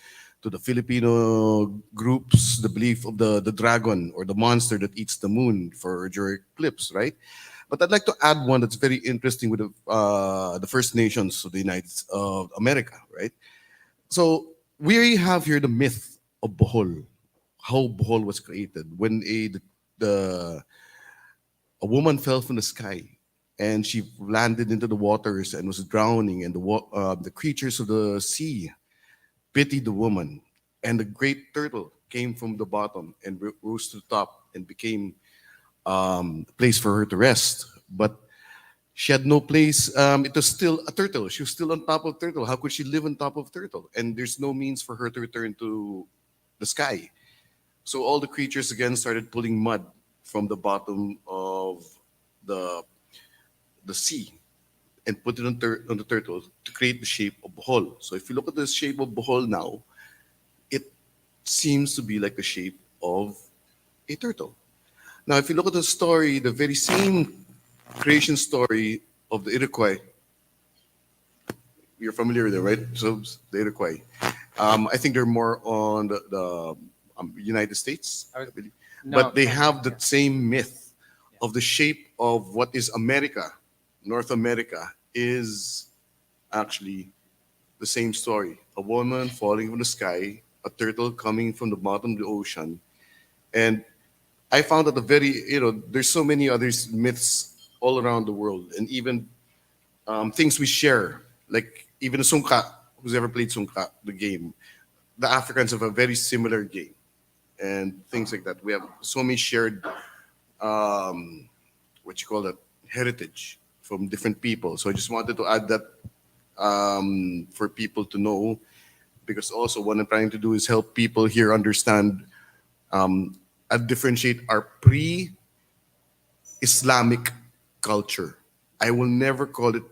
to the Filipino groups, the belief of the dragon or the monster that eats the moon for during eclipse, right? But I'd like to add one that's very interesting with the First Nations of the United of America, right? So we have here the myth of Bohol, how Bohol was created when the a woman fell from the sky and she landed into the waters and was drowning, and the creatures of the sea pitied the woman, and the great turtle came from the bottom and rose to the top and became a place for her to rest. But she had no place. It was still a turtle. She was still on top of turtle. How could she live on top of turtle? And there's no means for her to return to the sky. So all the creatures again started pulling mud from the bottom of the the sea and put it on the turtle to create the shape of Bohol. So if you look at the shape of Bohol now, it seems to be like the shape of a turtle. Now, if you look at the story, the very same creation story of the Iroquois, you're familiar with it, right? So the Iroquois. I think they're more on the United States, I I was, believe. no, But they Canada, have the yeah. same myth Yeah. of the shape of what is America. North America is actually the same story. A woman falling from the sky, a turtle coming from the bottom of the ocean. And I found that there's so many other myths all around the world, and even things we share, like even Sungka, who's ever played Sungka, the game. The Africans have a very similar game and things like that. We have so many shared, what you call that, heritage from different people. So I just wanted to add that for people to know, because also what I'm trying to do is help people here understand and differentiate our pre-Islamic culture. I will never call it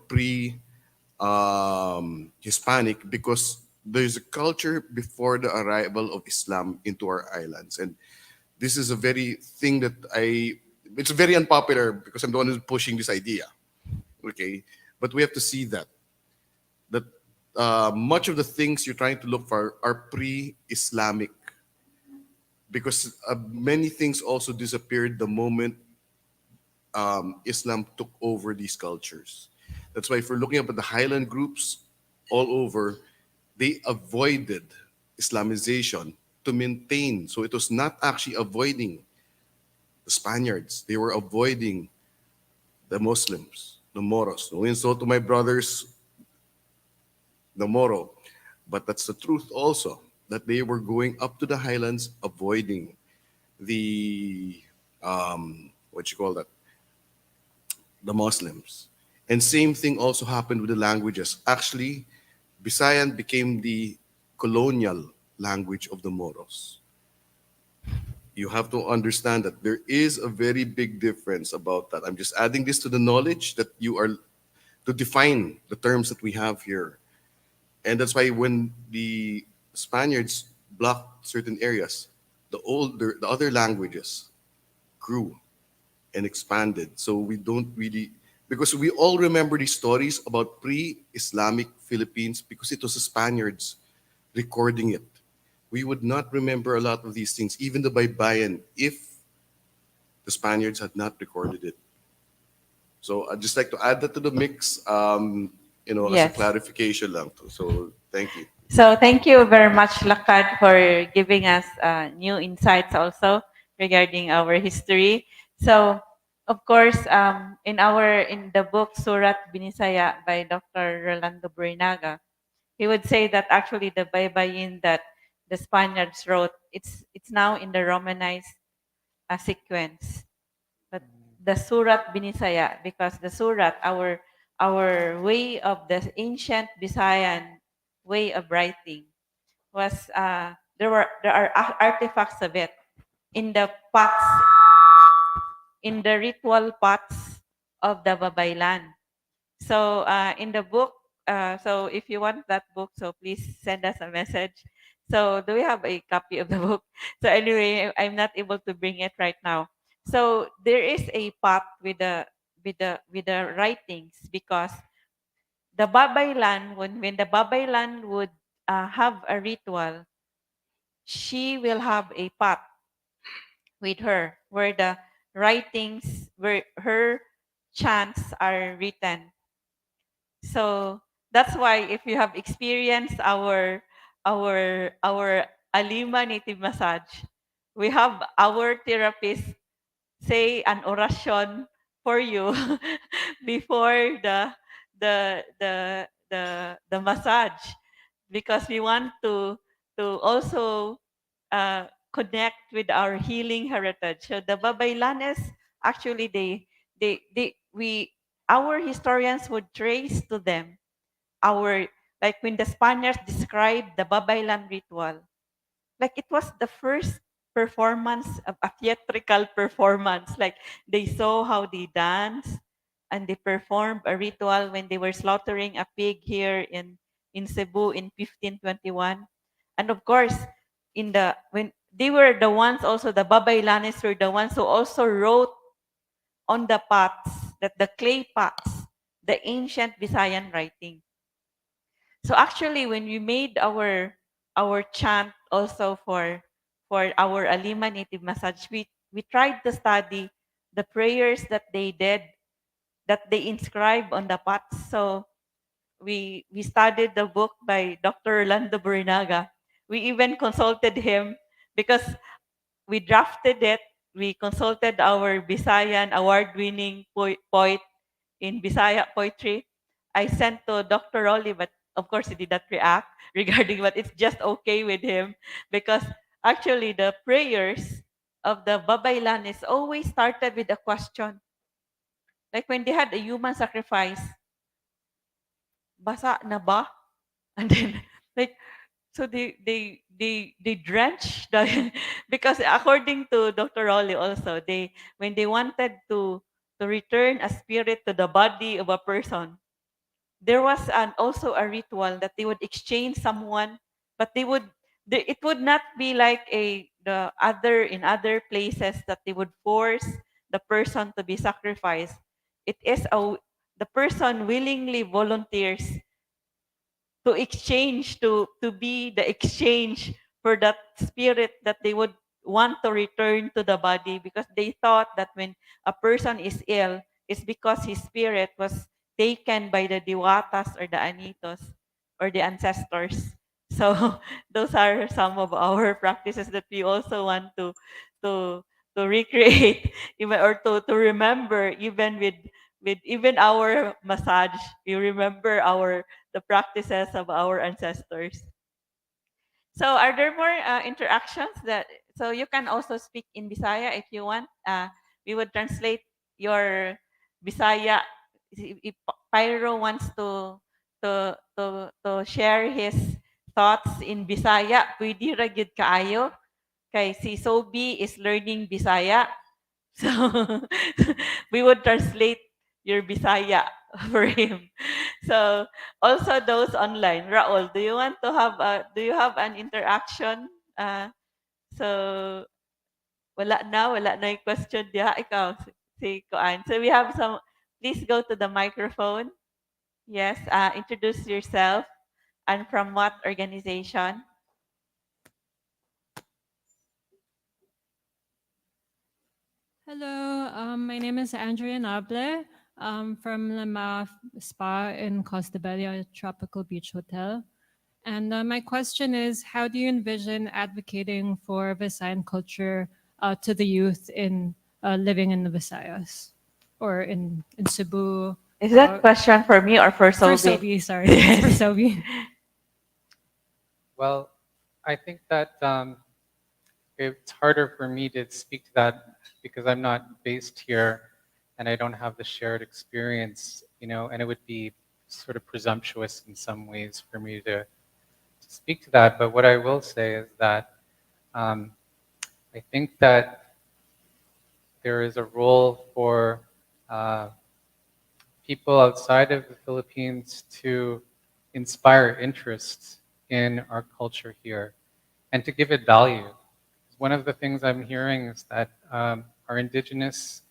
Hispanic, because there's a culture before the arrival of Islam into our islands. And this is a very thing that it's very unpopular because I'm the one who's pushing this idea. Okay. But we have to see that much of the things you're trying to look for are pre-Islamic, because many things also disappeared the moment Islam took over these cultures. That's why if we're looking up at the highland groups all over, they avoided Islamization to maintain. So it was not actually avoiding the Spaniards. They were avoiding the Muslims, the Moros. No insult to my brothers, the Moro. But that's the truth also, that they were going up to the highlands avoiding the, what you call that, the Muslims. And same thing also happened with the languages. Actually, Visayan became the colonial language of the Moros. You have to understand that there is a very big difference about that. I'm just adding this to the knowledge that you are to define the terms that we have here. And that's why when the Spaniards blocked certain areas, the other languages grew and expanded. So we don't really, because we all remember these stories about pre-Islamic Philippines because it was the Spaniards recording it. We would not remember a lot of these things, even the Baybayin, if the Spaniards had not recorded it. So I'd just like to add that to the mix, as a Yes. clarification lang to. So thank you. So thank you very much, Lakad, for giving us new insights also regarding our history. So, of course, in the book Surat Binisaya by Dr. Rolando Burinaga, he would say that actually the Baybayin that the Spaniards wrote, it's now in the Romanized sequence. But the Surat Binisaya, because the Surat, our way of the ancient Visayan way of writing was there are artifacts of it in the pots, in the ritual pots of the Babaylan. So in the book, so if you want that book, so please send us a message. So do we have a copy of the book? So anyway, I'm not able to bring it right now. So there is a pot with the writings, because the Babaylan, when the Babaylan would have a ritual, she will have a pot with her where the writings, where her chants are written. So that's why if you have experienced our Alima native massage, we have our therapist say an oration for you before the massage, because we want to also connect with our healing heritage. So the Babaylanes, actually they we our historians would trace to them our, like when the Spaniards described the Babaylan ritual, like it was the first performance of a theatrical performance. Like they saw how they danced and they performed a ritual when they were slaughtering a pig here in Cebu in 1521. And of course, in the when they were the ones also, the Babaylanes were the ones who also wrote on the pots, that the clay pots, the ancient Visayan writing. So actually, when we made our chant also for our Alima native massage, we tried to study the prayers that they did, that they inscribed on the pots. So we studied the book by Dr. Orlando Burinaga. We even consulted him because we drafted it. We consulted our Visayan award-winning poet in Bisaya poetry. I sent to Dr. Rolly, but of course he did not react regarding what it's just okay with him because actually the prayers of the Babaylanes always started with a question. Like when they had a human sacrifice, basa na ba? And then like so they drench the because according to Dr. Rolly also, they when they wanted to return a spirit to the body of a person, there was also a ritual that they would exchange someone, but it would not be like the other in other places that they would force the person to be sacrificed. It is the person willingly volunteers to exchange, to be the exchange for that spirit that they would want to return to the body, because they thought that when a person is ill, it's because his spirit was taken by the diwatas or the anitos or the ancestors. So those are some of our practices that we also want to to recreate even, or to remember, even with even our massage, we remember our the practices of our ancestors. So, are there more interactions that? So you can also speak in Bisaya if you want. We would translate your Bisaya. If Pyro wants to share his thoughts in Bisaya, pwede ra gyud kaayo. Kay si Sobi is learning Bisaya. So we would translate your Bisaya for him. So also those online. Raul, do you have an interaction? So wala na yung question diha. Ikaw, si Koan. So we have some, please go to the microphone. Yes, introduce yourself and from what organization. Hello, my name is Andrea Nable. From Lama Spa in Costa Bella Tropical Beach Hotel. And my question is, how do you envision advocating for Visayan culture to the youth in living in the Visayas or in Cebu? Is that question for me or for For Sobi? Sobi, sorry. It's for Sobi. Well, I think that it's harder for me to speak to that because I'm not based here and I don't have the shared experience, and it would be sort of presumptuous in some ways for me to speak to that. But what I will say is that I think that there is a role for people outside of the Philippines to inspire interest in our culture here and to give it value. One of the things I'm hearing is that our indigenous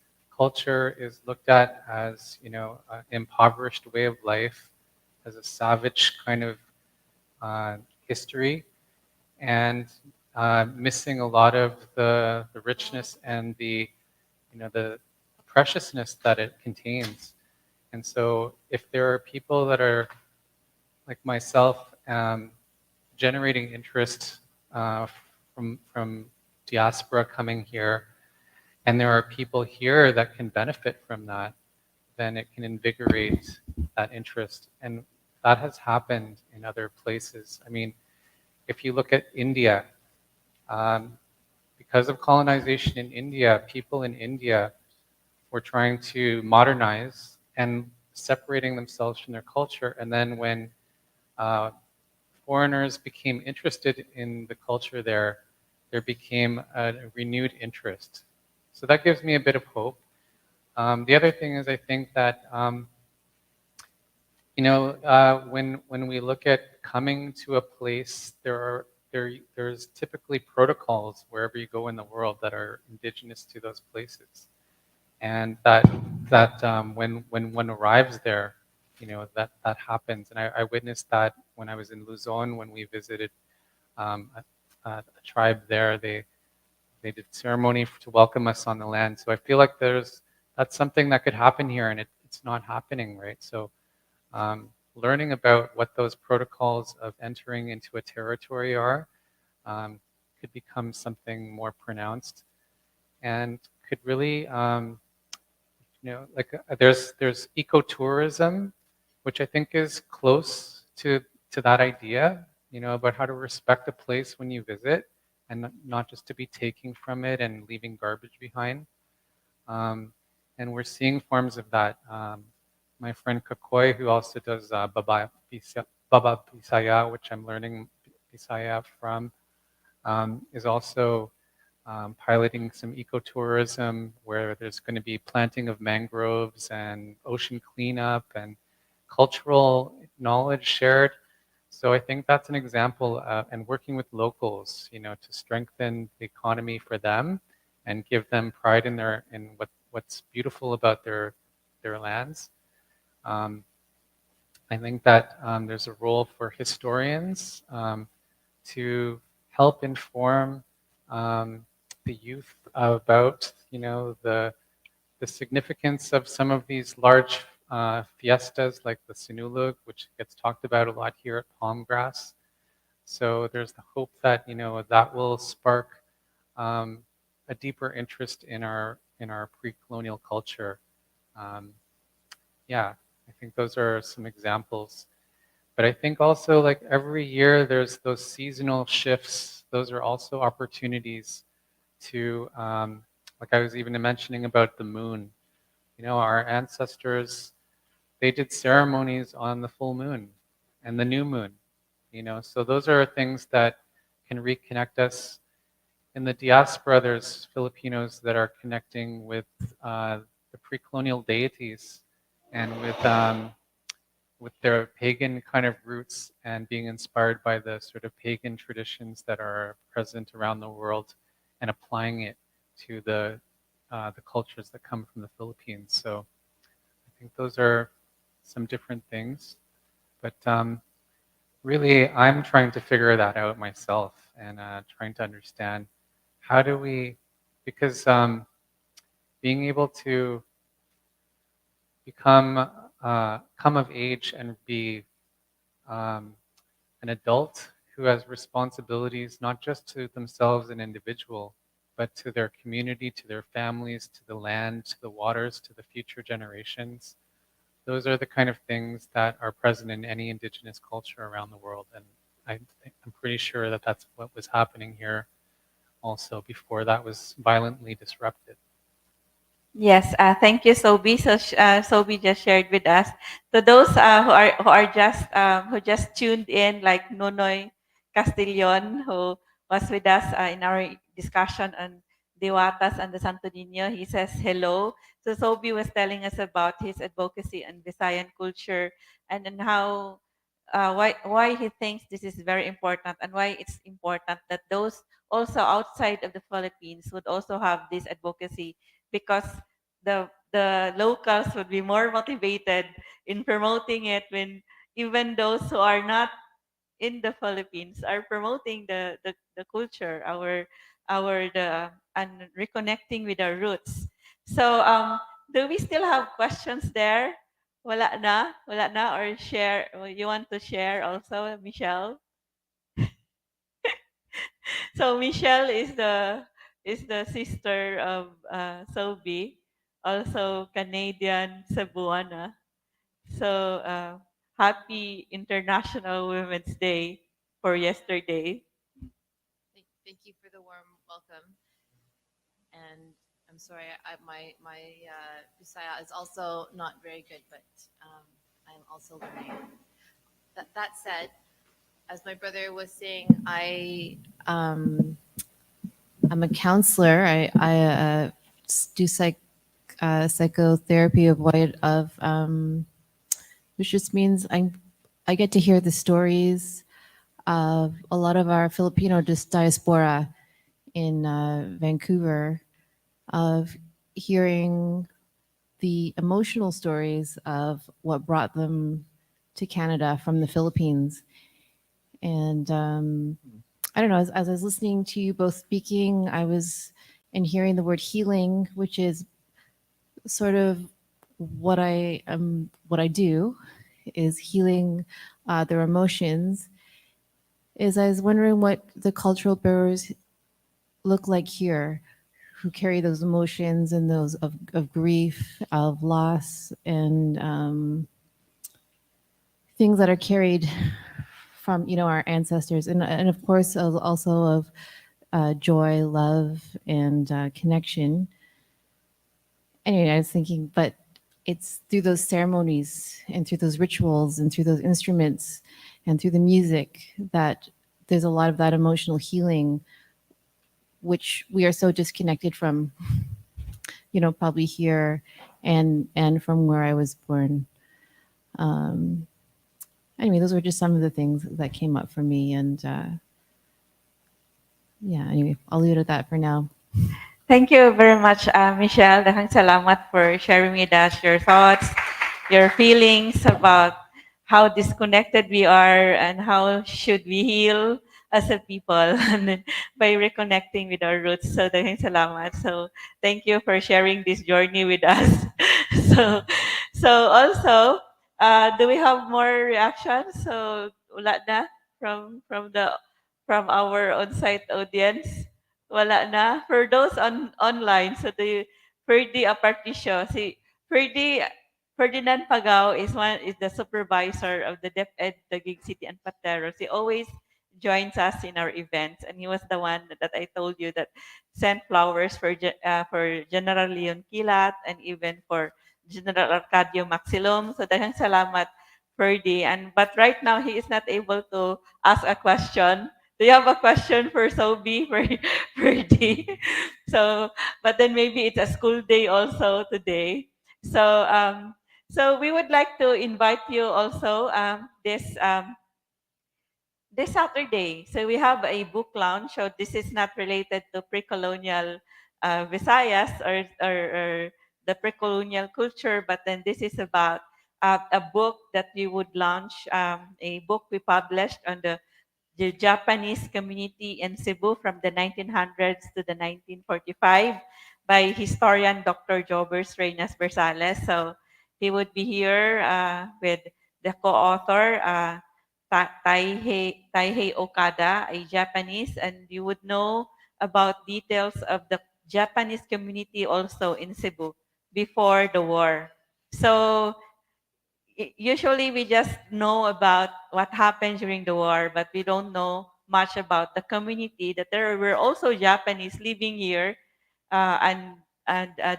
culture is looked at as, an impoverished way of life, as a savage kind of history, and missing a lot of the richness and the preciousness that it contains. And so, if there are people that are like myself, generating interest from diaspora coming here, and there are people here that can benefit from that, then it can invigorate that interest. And that has happened in other places. I mean, if you look at India, because of colonization in India, people in India were trying to modernize and separating themselves from their culture. And then when foreigners became interested in the culture there became a renewed interest. So that gives me a bit of hope. The other thing is, I think that when we look at coming to a place, there are there's typically protocols wherever you go in the world that are indigenous to those places, and when one arrives there, that happens. And I witnessed that when I was in Luzon, when we visited a tribe there. They did ceremony to welcome us on the land. So I feel like that's something that could happen here, and it's not happening, right? So learning about what those protocols of entering into a territory are could become something more pronounced, and could really, there's ecotourism, which I think is close to that idea, about how to respect a place when you visit, and not just to be taking from it and leaving garbage behind. And we're seeing forms of that. My friend Kakoy, who also does Baba Bisaya, which I'm learning Bisaya from, is also piloting some ecotourism where there's going to be planting of mangroves and ocean cleanup and cultural knowledge shared. So I think that's an example, and working with locals, to strengthen the economy for them and give them pride in what's beautiful about their lands. I think that there's a role for historians to help inform the youth about, the significance of some of these large fiestas like the Sinulog, which gets talked about a lot here at Palmgrass. So there's the hope that that will spark a deeper interest in our pre-colonial culture. Yeah, I think those are some examples. But I think also, like, every year there's those seasonal shifts. Those are also opportunities to, like I was even mentioning about the moon. Our ancestors, they did ceremonies on the full moon and the new moon. So those are things that can reconnect us. In the diaspora, there's Filipinos that are connecting with the pre-colonial deities and with their pagan kind of roots, and being inspired by the sort of pagan traditions that are present around the world, and applying it to the cultures that come from the Philippines. So I think those are some different things. But really, I'm trying to figure that out myself, and trying to understand how do we, because being able to come of age and be an adult who has responsibilities not just to themselves and individual, but to their community, to their families, to the land, to the waters, to the future generations. Those are the kind of things that are present in any indigenous culture around the world. And I'm pretty sure that that's what was happening here also before that was violently disrupted. Yes, thank you, Sobi. So, Sobi just shared with us. To those who just tuned in, like Nonoy Castillon, who was with us in our discussion on Diwatas and the Santo Niño, he says hello. So Sobi was telling us about his advocacy on Visayan culture, and then how why he thinks this is very important, and why it's important that those also outside of the Philippines would also have this advocacy, because the locals would be more motivated in promoting it, when even those who are not in the Philippines are promoting the culture, and reconnecting with our roots. So do we still have questions there? Wala na, or share? You want to share also, Michelle? So Michelle is the sister of Sobi, also Canadian Cebuana. So happy International Women's Day for yesterday. Thank you for the warm welcome. And I'm sorry, my Visaya is also not very good, but I'm also learning. That said, as my brother was saying, I'm a counselor. I do psychotherapy which just means I get to hear the stories of a lot of our Filipino diaspora in Vancouver, of hearing the emotional stories of what brought them to Canada from the Philippines. And I don't know, as I was listening to you both speaking, I was and hearing the word healing, which is sort of what I do, is healing their emotions. Is I was wondering what the cultural bearers look like here, who carry those emotions and those of grief, of loss, and things that are carried from our ancestors, and of course also of joy, love, and connection. Anyway, I was thinking, but it's through those ceremonies and through those rituals and through those instruments and through the music that there's a lot of that emotional healing, which we are so disconnected from, probably here and from where I was born. Anyway, those were just some of the things that came up for me. And yeah, anyway, I'll leave it at that for now. Thank you very much, Michelle. Daghang salamat for sharing with us your thoughts, your feelings about how disconnected we are and how should we heal as a people and by reconnecting with our roots. So daghang salamat. So thank you for sharing this journey with us. so also, do we have more reactions? So wala na from our on-site audience. Wala na. For those online, so the Ferdy Aparticio, si Ferdinand Pagao is the supervisor of the DepEd Taguig City and Pateros. He always joins us in our events, and he was the one that I told you that sent flowers for General Leon Kilat and even for General Arcadio Maxilom. So daghang salamat, Ferdy. But right now he is not able to ask a question. Do you have a question for Sobi, for D? So, but then maybe it's a school day also today. So we would like to invite you also this Saturday. So we have a book launch. So this is not related to pre-colonial Visayas or the pre-colonial culture, but then this is about a book that we would launch, a book we published on the Japanese community in Cebu from the 1900s to the 1945 by historian Dr. Jobers Reynas Bersales. So he would be here with the co-author, Taihei Okada, a Japanese, and you would know about details of the Japanese community also in Cebu before the war. So usually we just know about what happened during the war, but we don't know much about the community that there were also Japanese living here and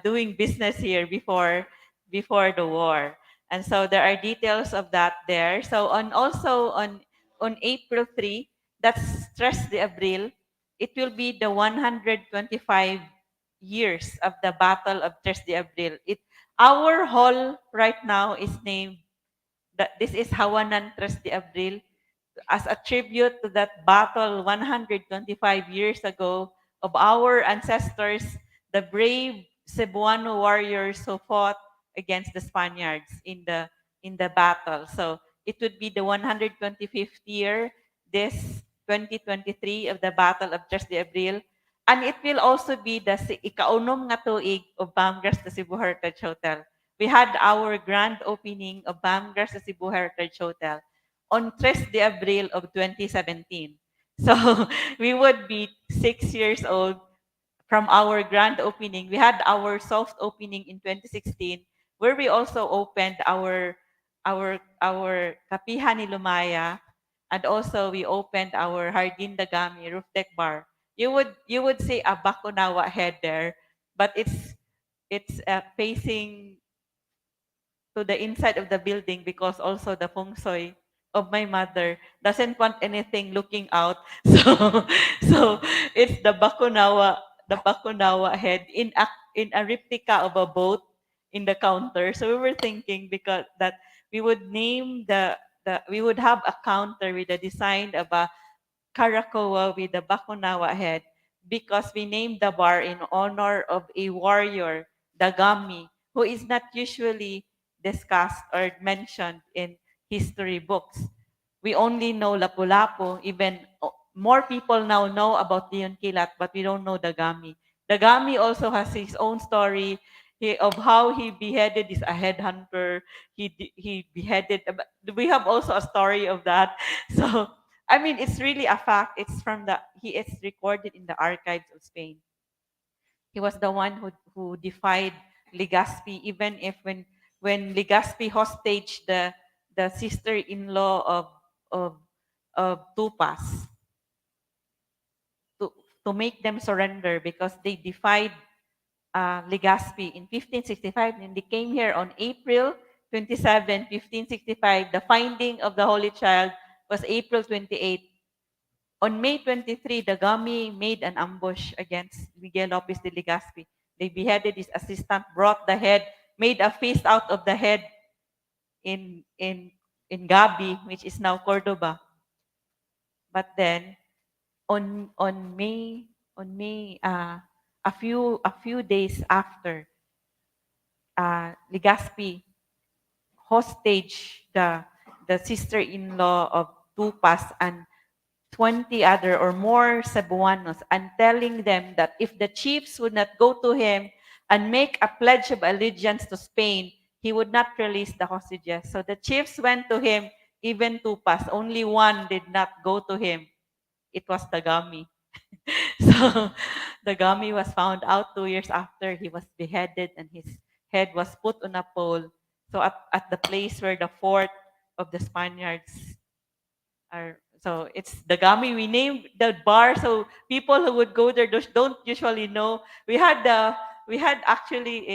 doing business here before the war. And so there are details of that there. So on April 3, that's Tres de Abril, it will be the 125 years of the Battle of Tres de Abril. Our hall right now is named that this is Hawanan Tres de Abril as a tribute to that battle 125 years ago of our ancestors, the brave Cebuano warriors who fought against the Spaniards in the battle. So it would be the 125th year, this 2023 of the Battle of Tres de Abril. And it will also be the ika-unom nga tuig of Bamgrass the Cebu Heritage Hotel. We had our grand opening of Bamgrass the Cebu Heritage Hotel on 3 de Abril of 2017. So we would be 6 years old from our grand opening. We had our soft opening in 2016 where we also opened our Kapihan ni Lumaya, and also we opened our Hardin Dagami roof deck bar. You would say a Bakunawa head there, but it's facing to the inside of the building because also the feng shui of my mother doesn't want anything looking out. So it's the Bakunawa head in a replica of a boat in the counter. So we were thinking because that we would name we would have a counter with the design of Caracoa with the Bakunawa head because we named the bar in honor of a warrior, the Gami, who is not usually discussed or mentioned in history books. We only know Lapu-Lapu. Even more people now know about Leon Kilat, but we don't know the Gami. The Gami also has his own story of how he beheaded this a headhunter. He beheaded. We have also a story of that. So I mean, it's really a fact. It's from the he is recorded in the archives of Spain. He was the one who defied Legazpi, even if when Legazpi hostage the sister-in-law of of Tupas to to make them surrender because they defied Legazpi in 1565, and they came here on April 27, 1565. The finding of the Holy Child was April 28. On May 23, the Gami made an ambush against Miguel Lopez de Legazpi. They beheaded his assistant, brought the head, made a feast out of the head in Gabi, which is now Cordoba. But then on May a few days after, Legazpi hostage the sister-in-law of Tupas and 20 other or more Cebuanos, and telling them that if the chiefs would not go to him and make a pledge of allegiance to Spain, he would not release the hostages. So the chiefs went to him, even Tupas. Only one did not go to him. It was the Gami. So the Gami was found out 2 years after he was beheaded and his head was put on a pole. So at the place where the fort of the Spaniards are, so it's the Gami. We named the bar so people who would go there don't usually know. We had actually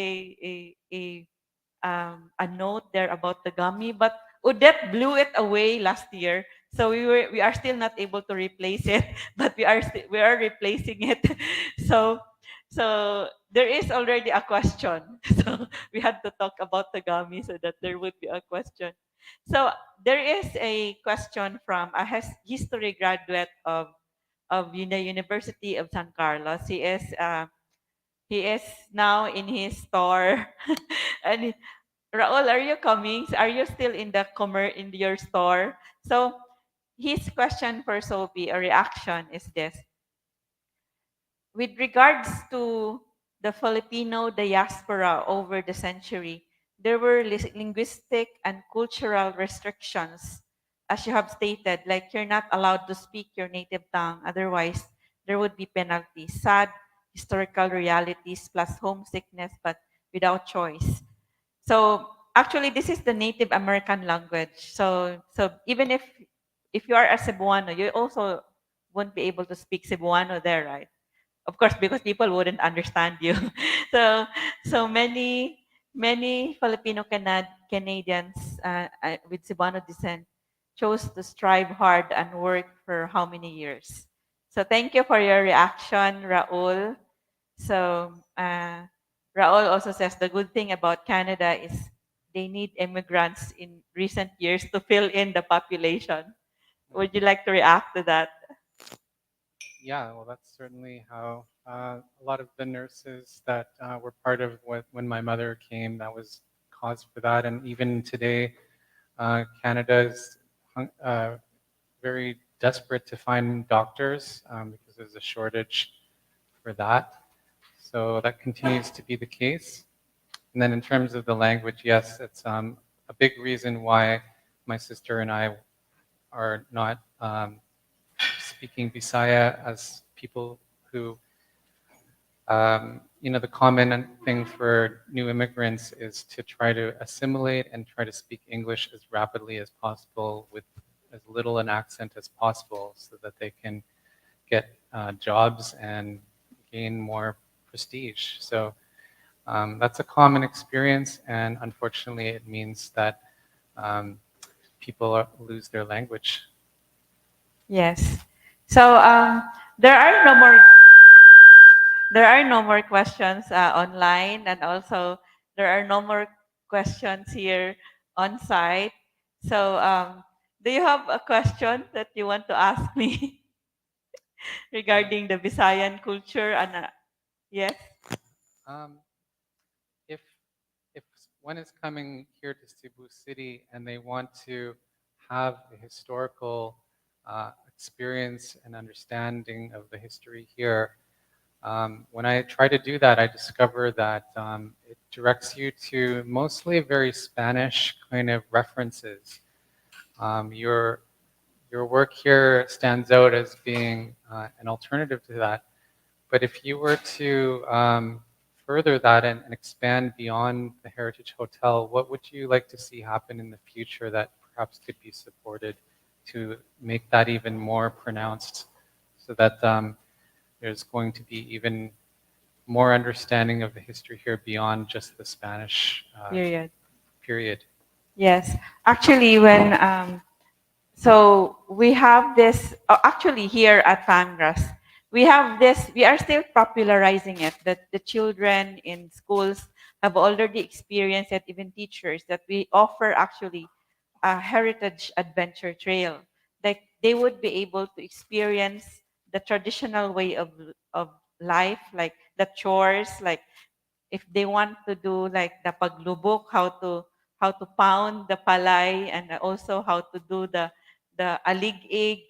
a note there about the Gami, but Odette blew it away last year. So we are still not able to replace it, but we are replacing it. So there is already a question. So we had to talk about the Gami so that there would be a question. So there is a question from a history graduate of the University of San Carlos. He is now in his store. And Raul, are you coming? Are you still in the in your store? So his question for Sophie, a reaction is this. With regards to the Filipino diaspora over the century, there were linguistic and cultural restrictions, as you have stated, like you're not allowed to speak your native tongue, otherwise there would be penalties. Sad historical realities plus homesickness, but without choice. So actually, this is the Native American language. So even if you are a Cebuano, you also won't be able to speak Cebuano there, right? Of course, because people wouldn't understand you. so many Filipino Canadians with Cebuano descent chose to strive hard and work for how many years. So thank you for your reaction, Raul. So Raul also says the good thing about Canada is they need immigrants in recent years to fill in the population. Would you like to react to that? Yeah, well, that's certainly how a lot of the nurses that were part of when my mother came, that was cause for that. And even today, Canada is very desperate to find doctors because there's a shortage for that. So that continues to be the case. And then in terms of the language, yes, it's a big reason why my sister and I are not speaking Visaya as people who, the common thing for new immigrants is to try to assimilate and try to speak English as rapidly as possible with as little an accent as possible so that they can get jobs and gain more prestige. So that's a common experience, and unfortunately it means that people lose their language. Yes. So there are no more questions online, and also there are no more questions here on site. So do you have a question that you want to ask me? regarding the Visayan culture and yes. Um, if if one is coming here to Cebu City and they want to have a historical experience and understanding of the history here, when I try to do that, I discover that it directs you to mostly very Spanish kind of references. Your work here stands out as being an alternative to that. But if you were to further that and expand beyond the Heritage Hotel, what would you like to see happen in the future that perhaps could be supported to make that even more pronounced, so that there's going to be even more understanding of the history here beyond just the Spanish period? Yes, actually, so we have this, actually here at FAMGRAS, we have this, we are still popularizing it, that the children in schools have already experienced it, even teachers, that we offer actually a heritage adventure trail. Like they would be able to experience the traditional way of life, like the chores, like if they want to do like the paglubok, how to pound the palay, and also how to do the alig-ig,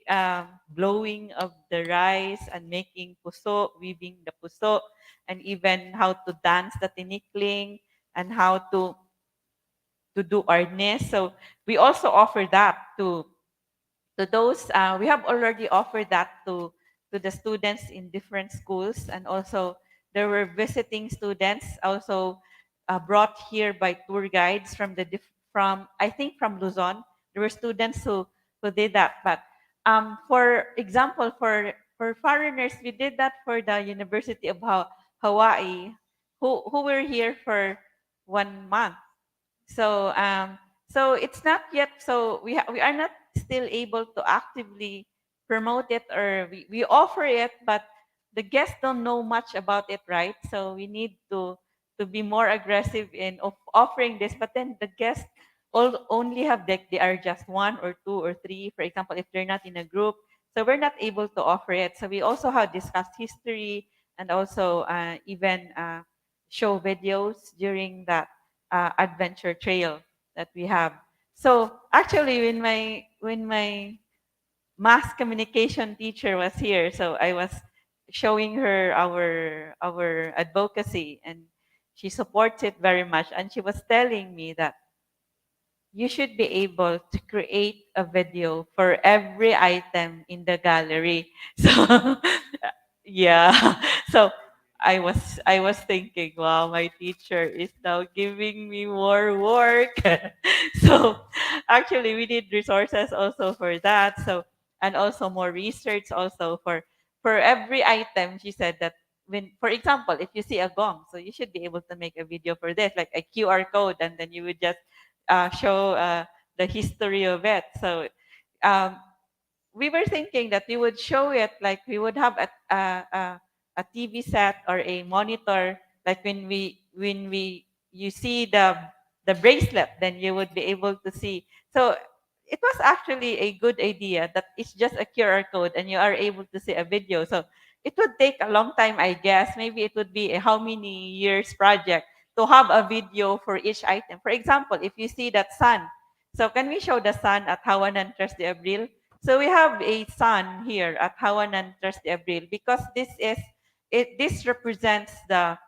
blowing of the rice and making puso, weaving the puso, and even how to dance the tinikling and how to do arnes. So we also offer that to those. We have already offered that to the students in different schools, and also there were visiting students also brought here by tour guides from from, I think, from Luzon. There were students who did that. But for example, for foreigners, we did that for the University of Hawaii, who were here for 1 month. So so it's not yet, so we are not still able to actively promote it, or we offer it, but the guests don't know much about it, right? So we need to be more aggressive in offering this. But then the guests only have, they are just one or two or three, for example, if they're not in a group. So we're not able to offer it. So we also have discussed history, and also even show videos during that adventure trail that we have. So actually, when my mass communication teacher was here, so I was showing her our advocacy, and she supports it very much. And she was telling me that you should be able to create a video for every item in the gallery. So yeah. So I was thinking, wow, my teacher is now giving me more work. So actually we need resources also for that. So, and also more research also for every item. She said that when, for example, if you see a gong, so you should be able to make a video for this, like a QR code, and then you would just show the history of it. So um, we were thinking that we would show it, like we would have a TV set or a monitor, like when we you see the bracelet, then you would be able to see. So it was actually a good idea that it's just a QR code and you are able to see a video. So it would take a long time, I guess. Maybe it would be a how many years project to have a video for each item. For example, if you see that sun, so can we show the sun at Hawanan Tres de Abril? So we have a sun here at Hawanan Tres de Abril, because this represents the,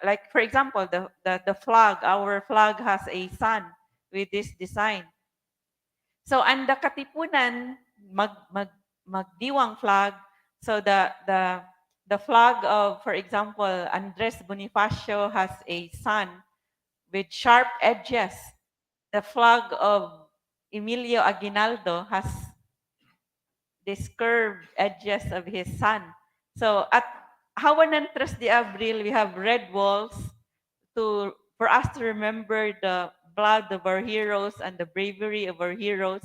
like for example, the flag. Our flag has a sun with this design. So and the Katipunan magdiwang flag. So the flag of, for example, Andres Bonifacio has a sun with sharp edges. The flag of Emilio Aguinaldo has these curved edges of his sun. So at Hawanan Tres de Abril, we have red walls for us to remember the blood of our heroes and the bravery of our heroes.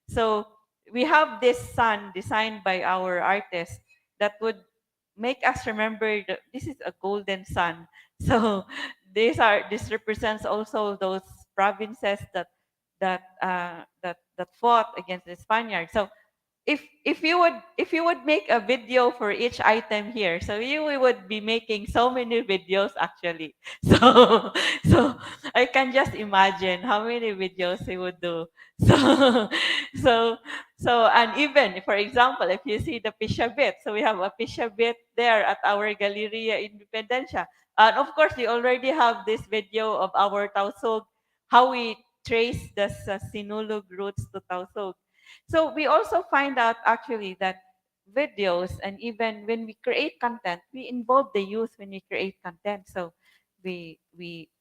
So we have this sun designed by our artist that would make us remember that this is a golden sun. So this represents also those provinces that fought against the Spaniards. So if you would make a video for each item here, so we would be making so many videos actually. So so I can just imagine how many videos we would do. So so and even for example, if you see the Pisha bit, so we have a Pisha bit there at our Galeria Independencia. And of course, we already have this video of our Tausug, how we trace the Sinulog roots to Tausug. So we also find out actually that videos, and even when we create content, we involve the youth when we create content. So we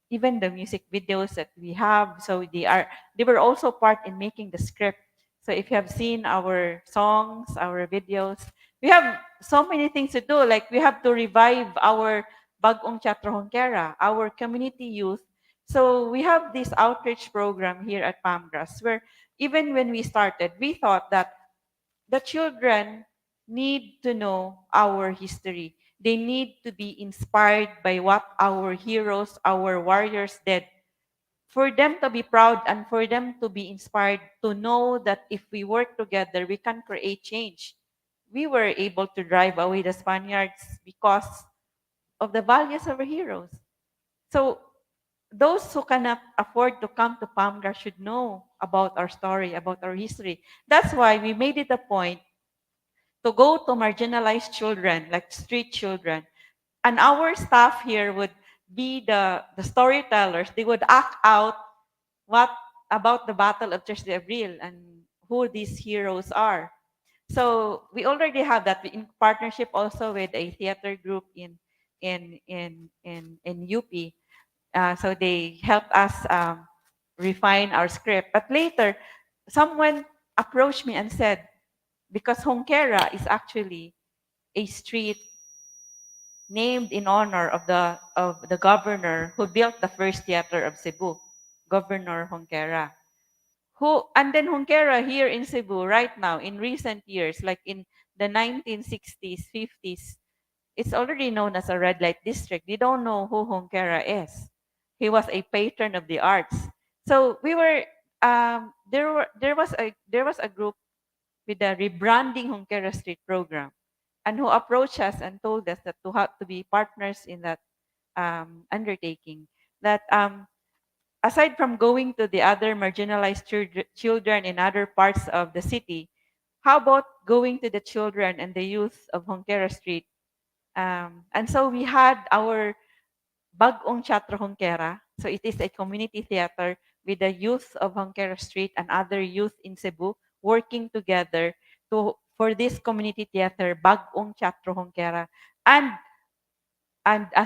even the music videos that we have, so they were also part in making the script. So if you have seen our songs, our videos, we have so many things to do. Like we have to revive our Bagong Teatro Hongkera, our community youth. So we have this outreach program here at Palmgrass where even when we started, we thought that the children need to know our history. They need to be inspired by what our heroes, our warriors did. For them to be proud and for them to be inspired to know that if we work together, we can create change. We were able to drive away the Spaniards because of the values of our heroes. So those who cannot afford to come to Palmgar should know about our story, about our history. That's why we made it a point to go to marginalized children, like street children. And our staff here would be the storytellers. They would act out what about the Battle of 3 de Abril and who these heroes are. So we already have that in partnership also with a theater group in UP. So they helped us refine our script. But later, someone approached me and said, because Hongkera is actually a street named in honor of the governor who built the first theater of Cebu, Governor Hongkera. Who and then Hongkera here in Cebu right now in recent years, like in the 1960s, 50s, it's already known as a red light district. They don't know who Hongkera is. He was a patron of the arts. So we were there was a group with the rebranding Hongkera Street program, and who approached us and told us that to have to be partners in that undertaking. That aside from going to the other marginalized children in other parts of the city, how about going to the children and the youth of Hongkera Street? And so we had our Bagong Teatro Hongkera. So it is a community theater with the youth of Hongkera Street and other youth in Cebu working together for this community theater, Bagong Teatro Hongkera, and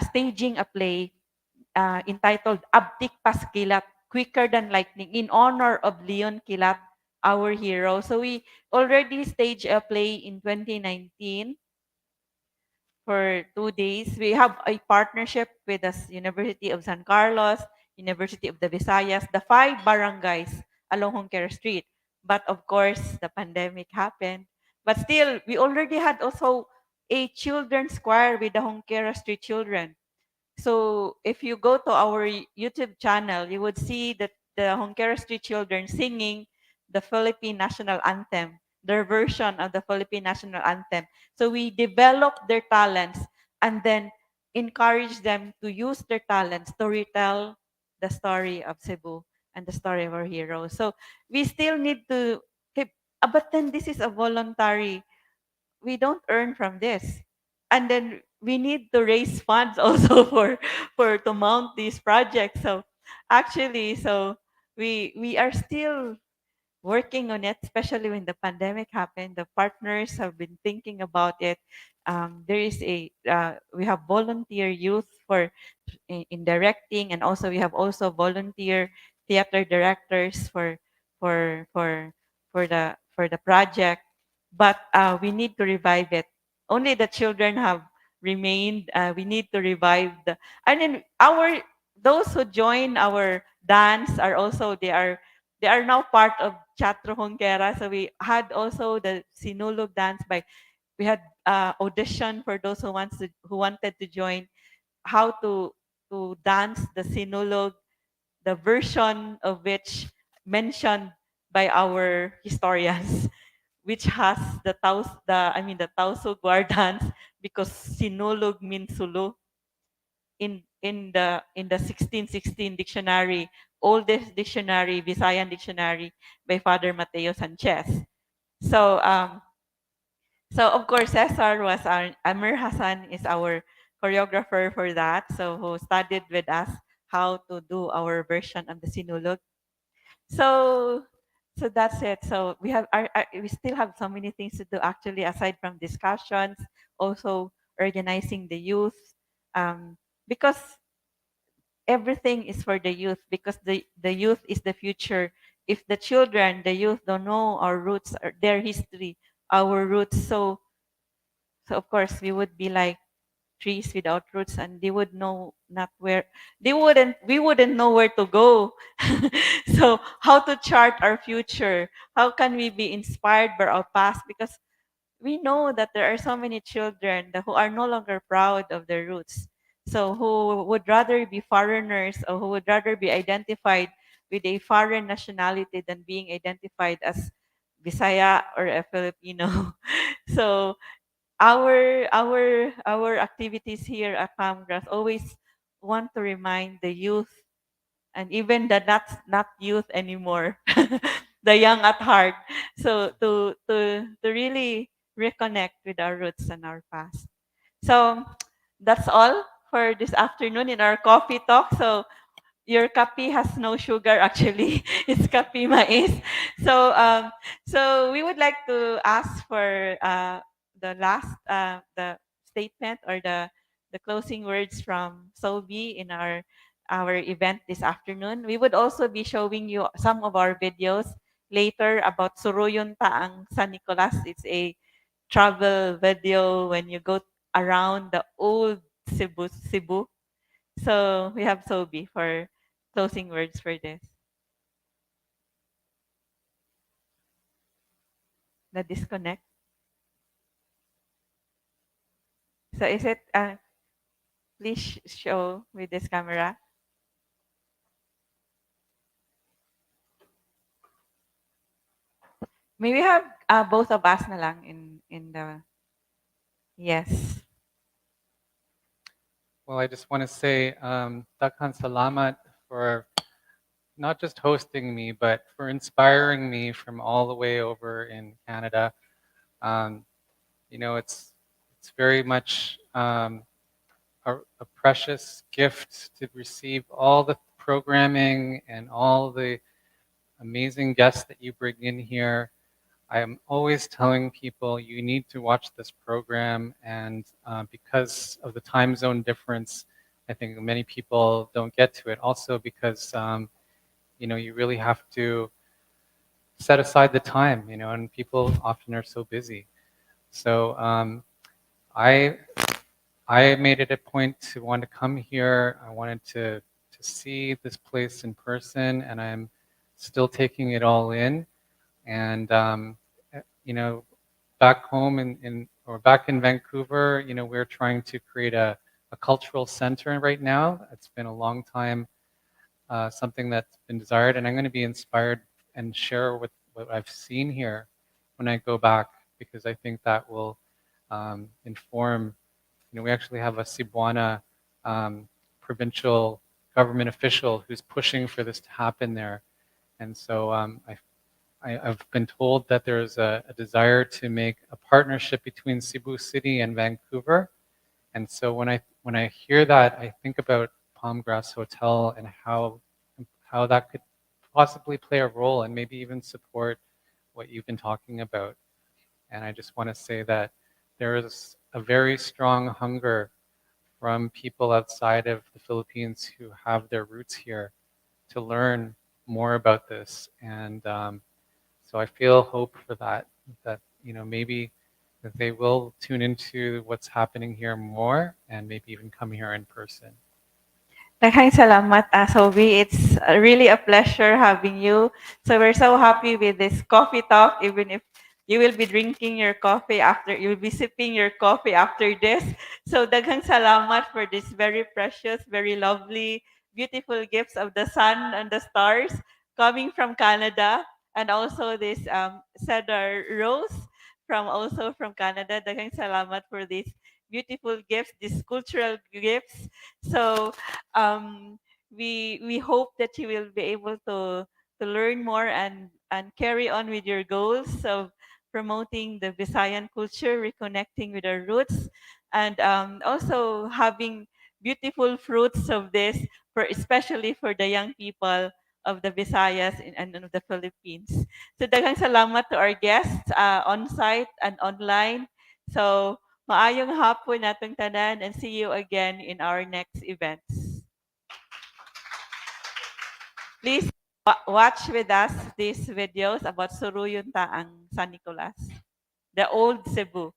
staging a play entitled Abtik Paskilat, Quicker Than Lightning, in honor of Leon Kilat, our hero. So we already staged a play in 2019 for 2 days. We have a partnership with the University of San Carlos, University of the Visayas, the 5 barangays along Hongkera Street. But of course, the pandemic happened. But still, we already had also a children's choir with the Hongkera Street children. So if you go to our YouTube channel, you would see that the Hongkera Street children singing the Philippine national anthem, their version of the Philippine national anthem. So we develop their talents and then encourage them to use their talents to retell the story of Cebu and the story of our heroes. So we still need to keep, but then this is a voluntary, we don't earn from this. And then we need to raise funds also for to mount these projects. So actually, so we are still working on it, especially when the pandemic happened. The partners have been thinking about it. There is we have volunteer youth for in directing, and also we have also volunteer theater directors for for the project. But we need to revive it. Only the children have remained. We need to revive the, and then our those who join our dance are also they are now part of Teatro Hongkera. So we had also the Sinulog dance by we had audition for those who wanted to join how to dance the Sinulog, the version of which mentioned by our historians. which has the Tauso Guardans, because sinulog means sulu in the 1616 dictionary, oldest dictionary, Visayan dictionary by Father Mateo Sanchez. So so of course Cesar was Amir Hassan is our choreographer for that. So who studied with us how to do our version of the Sinulog. So so that's it. So we still have so many things to do actually aside from discussions, also organizing the youth, because everything is for the youth, because the youth is the future. If the children, the youth don't know our roots, or their history, our roots, so of course we would be like trees without roots, and they would know not where we wouldn't know where to go. So how to chart our future? How can we be inspired by our past? Because we know that there are so many children who are no longer proud of their roots. So who would rather be foreigners, or who would rather be identified with a foreign nationality than being identified as Bisaya or a Filipino. So our activities here at Palmgrass always want to remind the youth, and even the not youth anymore, the young at heart. So to really reconnect with our roots and our past. So that's all for this afternoon in our coffee talk. So your kape has no sugar actually. It's kape mais. So we would like to ask for the last the statement, or the closing words from Sobi in our event this afternoon. We would also be showing you some of our videos later about Suroyon Taang San Nicolas. It's a travel video when you go around the old Cebu. So we have Sobi for closing words for this. The disconnect. So is it please show with this camera. May we have both of us na lang in the yes. Well, I just want to say, Takhan Salamat for not just hosting me, but for inspiring me from all the way over in Canada. It's very much a precious gift to receive all the programming and all the amazing guests that you bring in here. I am always telling people you need to watch this program, and because of the time zone difference, I think many people don't get to it. Also because you really have to set aside the time, and people often are so busy. So I made it a point to want to come here. I wanted to see this place in person, and I'm still taking it all in. And back home or back in Vancouver, we're trying to create a cultural center right now. It's been a long time, something that's been desired, and I'm going to be inspired and share with what I've seen here when I go back, because I think that will inform. We actually have a Cebuana provincial government official who's pushing for this to happen there, and so I've been told that there's a desire to make a partnership between Cebu City and Vancouver, and so when I hear that, I think about Palmgrass Hotel and how that could possibly play a role and maybe even support what you've been talking about. And I just want to say that there is a very strong hunger from people outside of the Philippines who have their roots here to learn more about this. And so I feel hope for that maybe that they will tune into what's happening here more and maybe even come here in person. Daghang salamat, Sobi. It's really a pleasure having you. So we're so happy with this coffee talk, even if you will be drinking your coffee after, you will be sipping your coffee after this. So daghang salamat for this very precious, very lovely, beautiful gifts of the sun and the stars coming from Canada. and also this cedar rose from also from Canada. Daghang salamat for these beautiful gifts, these cultural gifts. So we hope that you will be able to learn more and carry on with your goals of promoting the Visayan culture, reconnecting with our roots, and also having beautiful fruits of this, for especially for the young people of the Visayas and of the Philippines. So daghang salamat to our guests on site and online. So maayong hapon natong tanan, and see you again in our next events. Please watch with us these videos about Suruyun Taang San Nicolas, the old Cebu.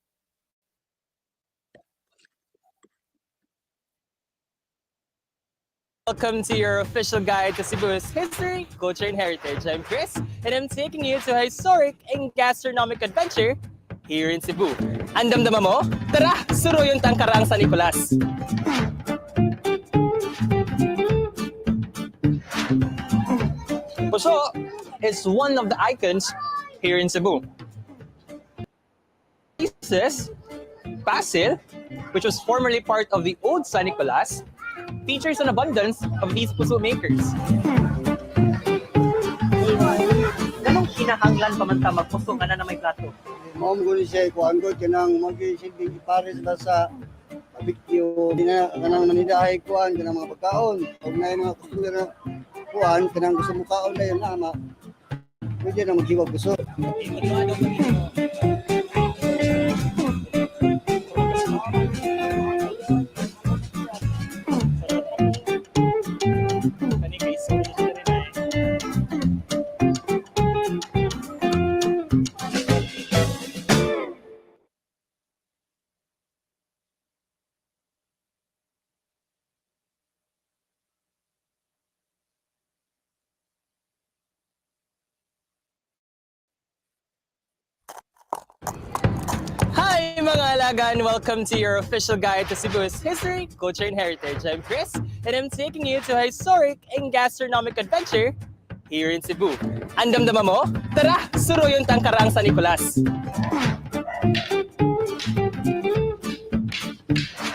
Welcome to your official guide to Cebu's history, culture, and heritage. I'm Chris, and I'm taking you to a historic and gastronomic adventure here in Cebu. Andam-dama mo? Tara, suruyun tang karang San Nicolas. Puso is one of the icons here in Cebu. Places, Pasil, which was formerly part of the old San Nicolas, features an abundance of these puso makers. Ganong kinahanglan pa man ta magpuso nga na may plato? Mom guni siya kuan ko kanang mag-isig pares ba sa barbecue dina kanang manidahay kuan kanang mga pagkaon ug nay mga customer na kuan kanang gusto mo kaon na yun ama pwede na maghiwag puso. Hi mga alaga, and welcome to your official guide to Cebu's history, culture, and heritage. I'm Chris, and I'm taking you to a historic and gastronomic adventure here in Cebu. Andam-dama mo? Tara, suruyun tang karang San Nicolas.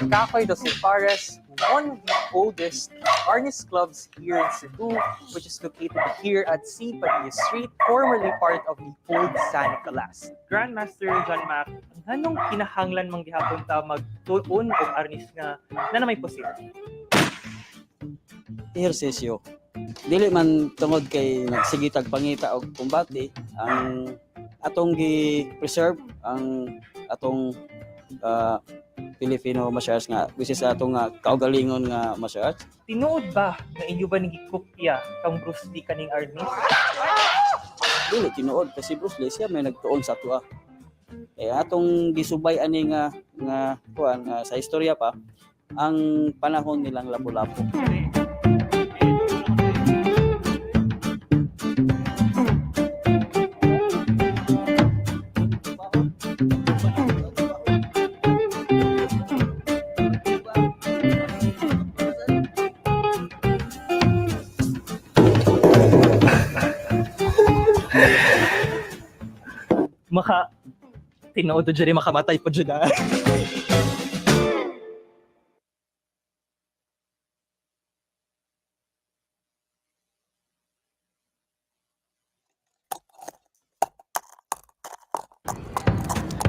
Cafe dos Impares, one of the oldest artist clubs here in Cebu, which is located here at C. Padilla Street, formerly part of the old San Nicolas. Grandmaster John Mac, anong kinahanglan mang gihapon ta magtuon og arnis nga na may pusil? Ehersisyo. Dili man tungod kay nagsigitag pangita og kumbati, ang atong gi-preserve ang atong Filipino martial arts nga which is atong kaugalingon nga martial arts. Tinuod ba nga inyo ba nagikopya kang Bruce Lee kaning arnis? Dili tinuod kasi Bruce Lee siya may nagtuon sa atua. Atong gisubay ani nga kuan sa istorya pa ang panahon nilang lapu-lapu. Tinuod dyan makamatay po dyan.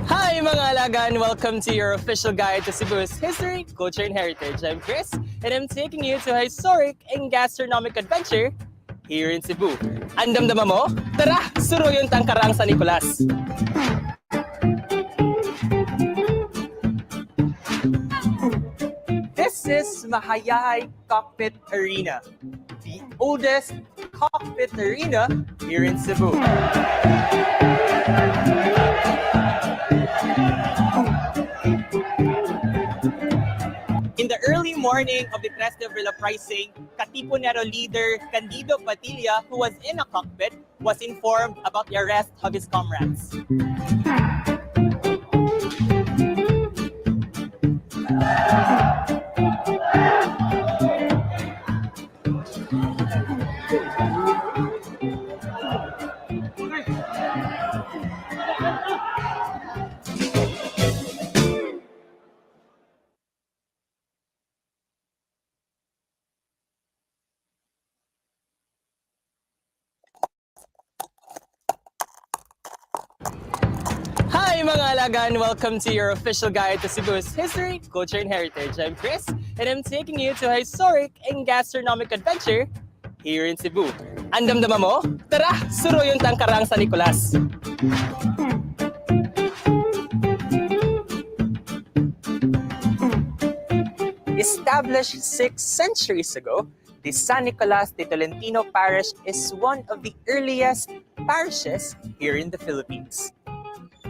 Hi mga alaga, and welcome to your official guide to Cebu's history, culture, and heritage. I'm Chris, and I'm taking you to a historic and gastronomic adventure here in Cebu. Andam-dama mo? Tara, suruyun tang karang San Nicolas. This is Mahayay Cockpit Arena, the oldest cockpit arena here in Cebu. In the early morning of the 3 de Abril uprising, Katipunero leader Candido Padilla, who was in a cockpit, was informed about the arrest of his comrades. mga alagaan, welcome to your official guide to Cebu's history, culture, and heritage. I'm Chris, and I'm taking you to a historic and gastronomic adventure here in Cebu. Andam-dama mo? Tara, suruyon tang karang San Nicolas. Established 6 centuries ago, the San Nicolas de Tolentino Parish is one of the earliest parishes here in the Philippines.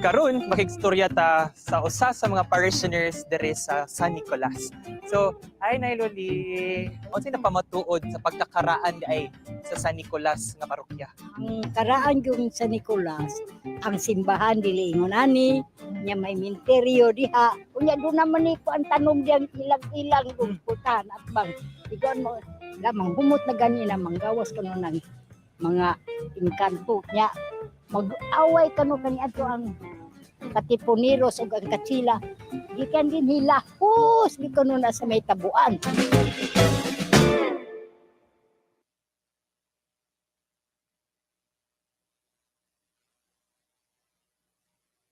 Karon makigstorya ta sa usa sa mga parishioners dere sa San Nicolas. So, ay nay Loli, unsay napamatuod sa pagkakaraan ay sa San Nicolas nga parokya? Ang karaan yung San Nicolas, ang simbahan dili ingon ani, nya may minteryo diha. Unya do naman ni ko ang tanom diyang ilang-ilang putan at bang igon mo lamang humot na ganina manggawas kuno ng mga inkanto nya mag-away kano kani adto ang katiponiros ug ang katsila gikan din hilahos di kuno na sa may tabuan.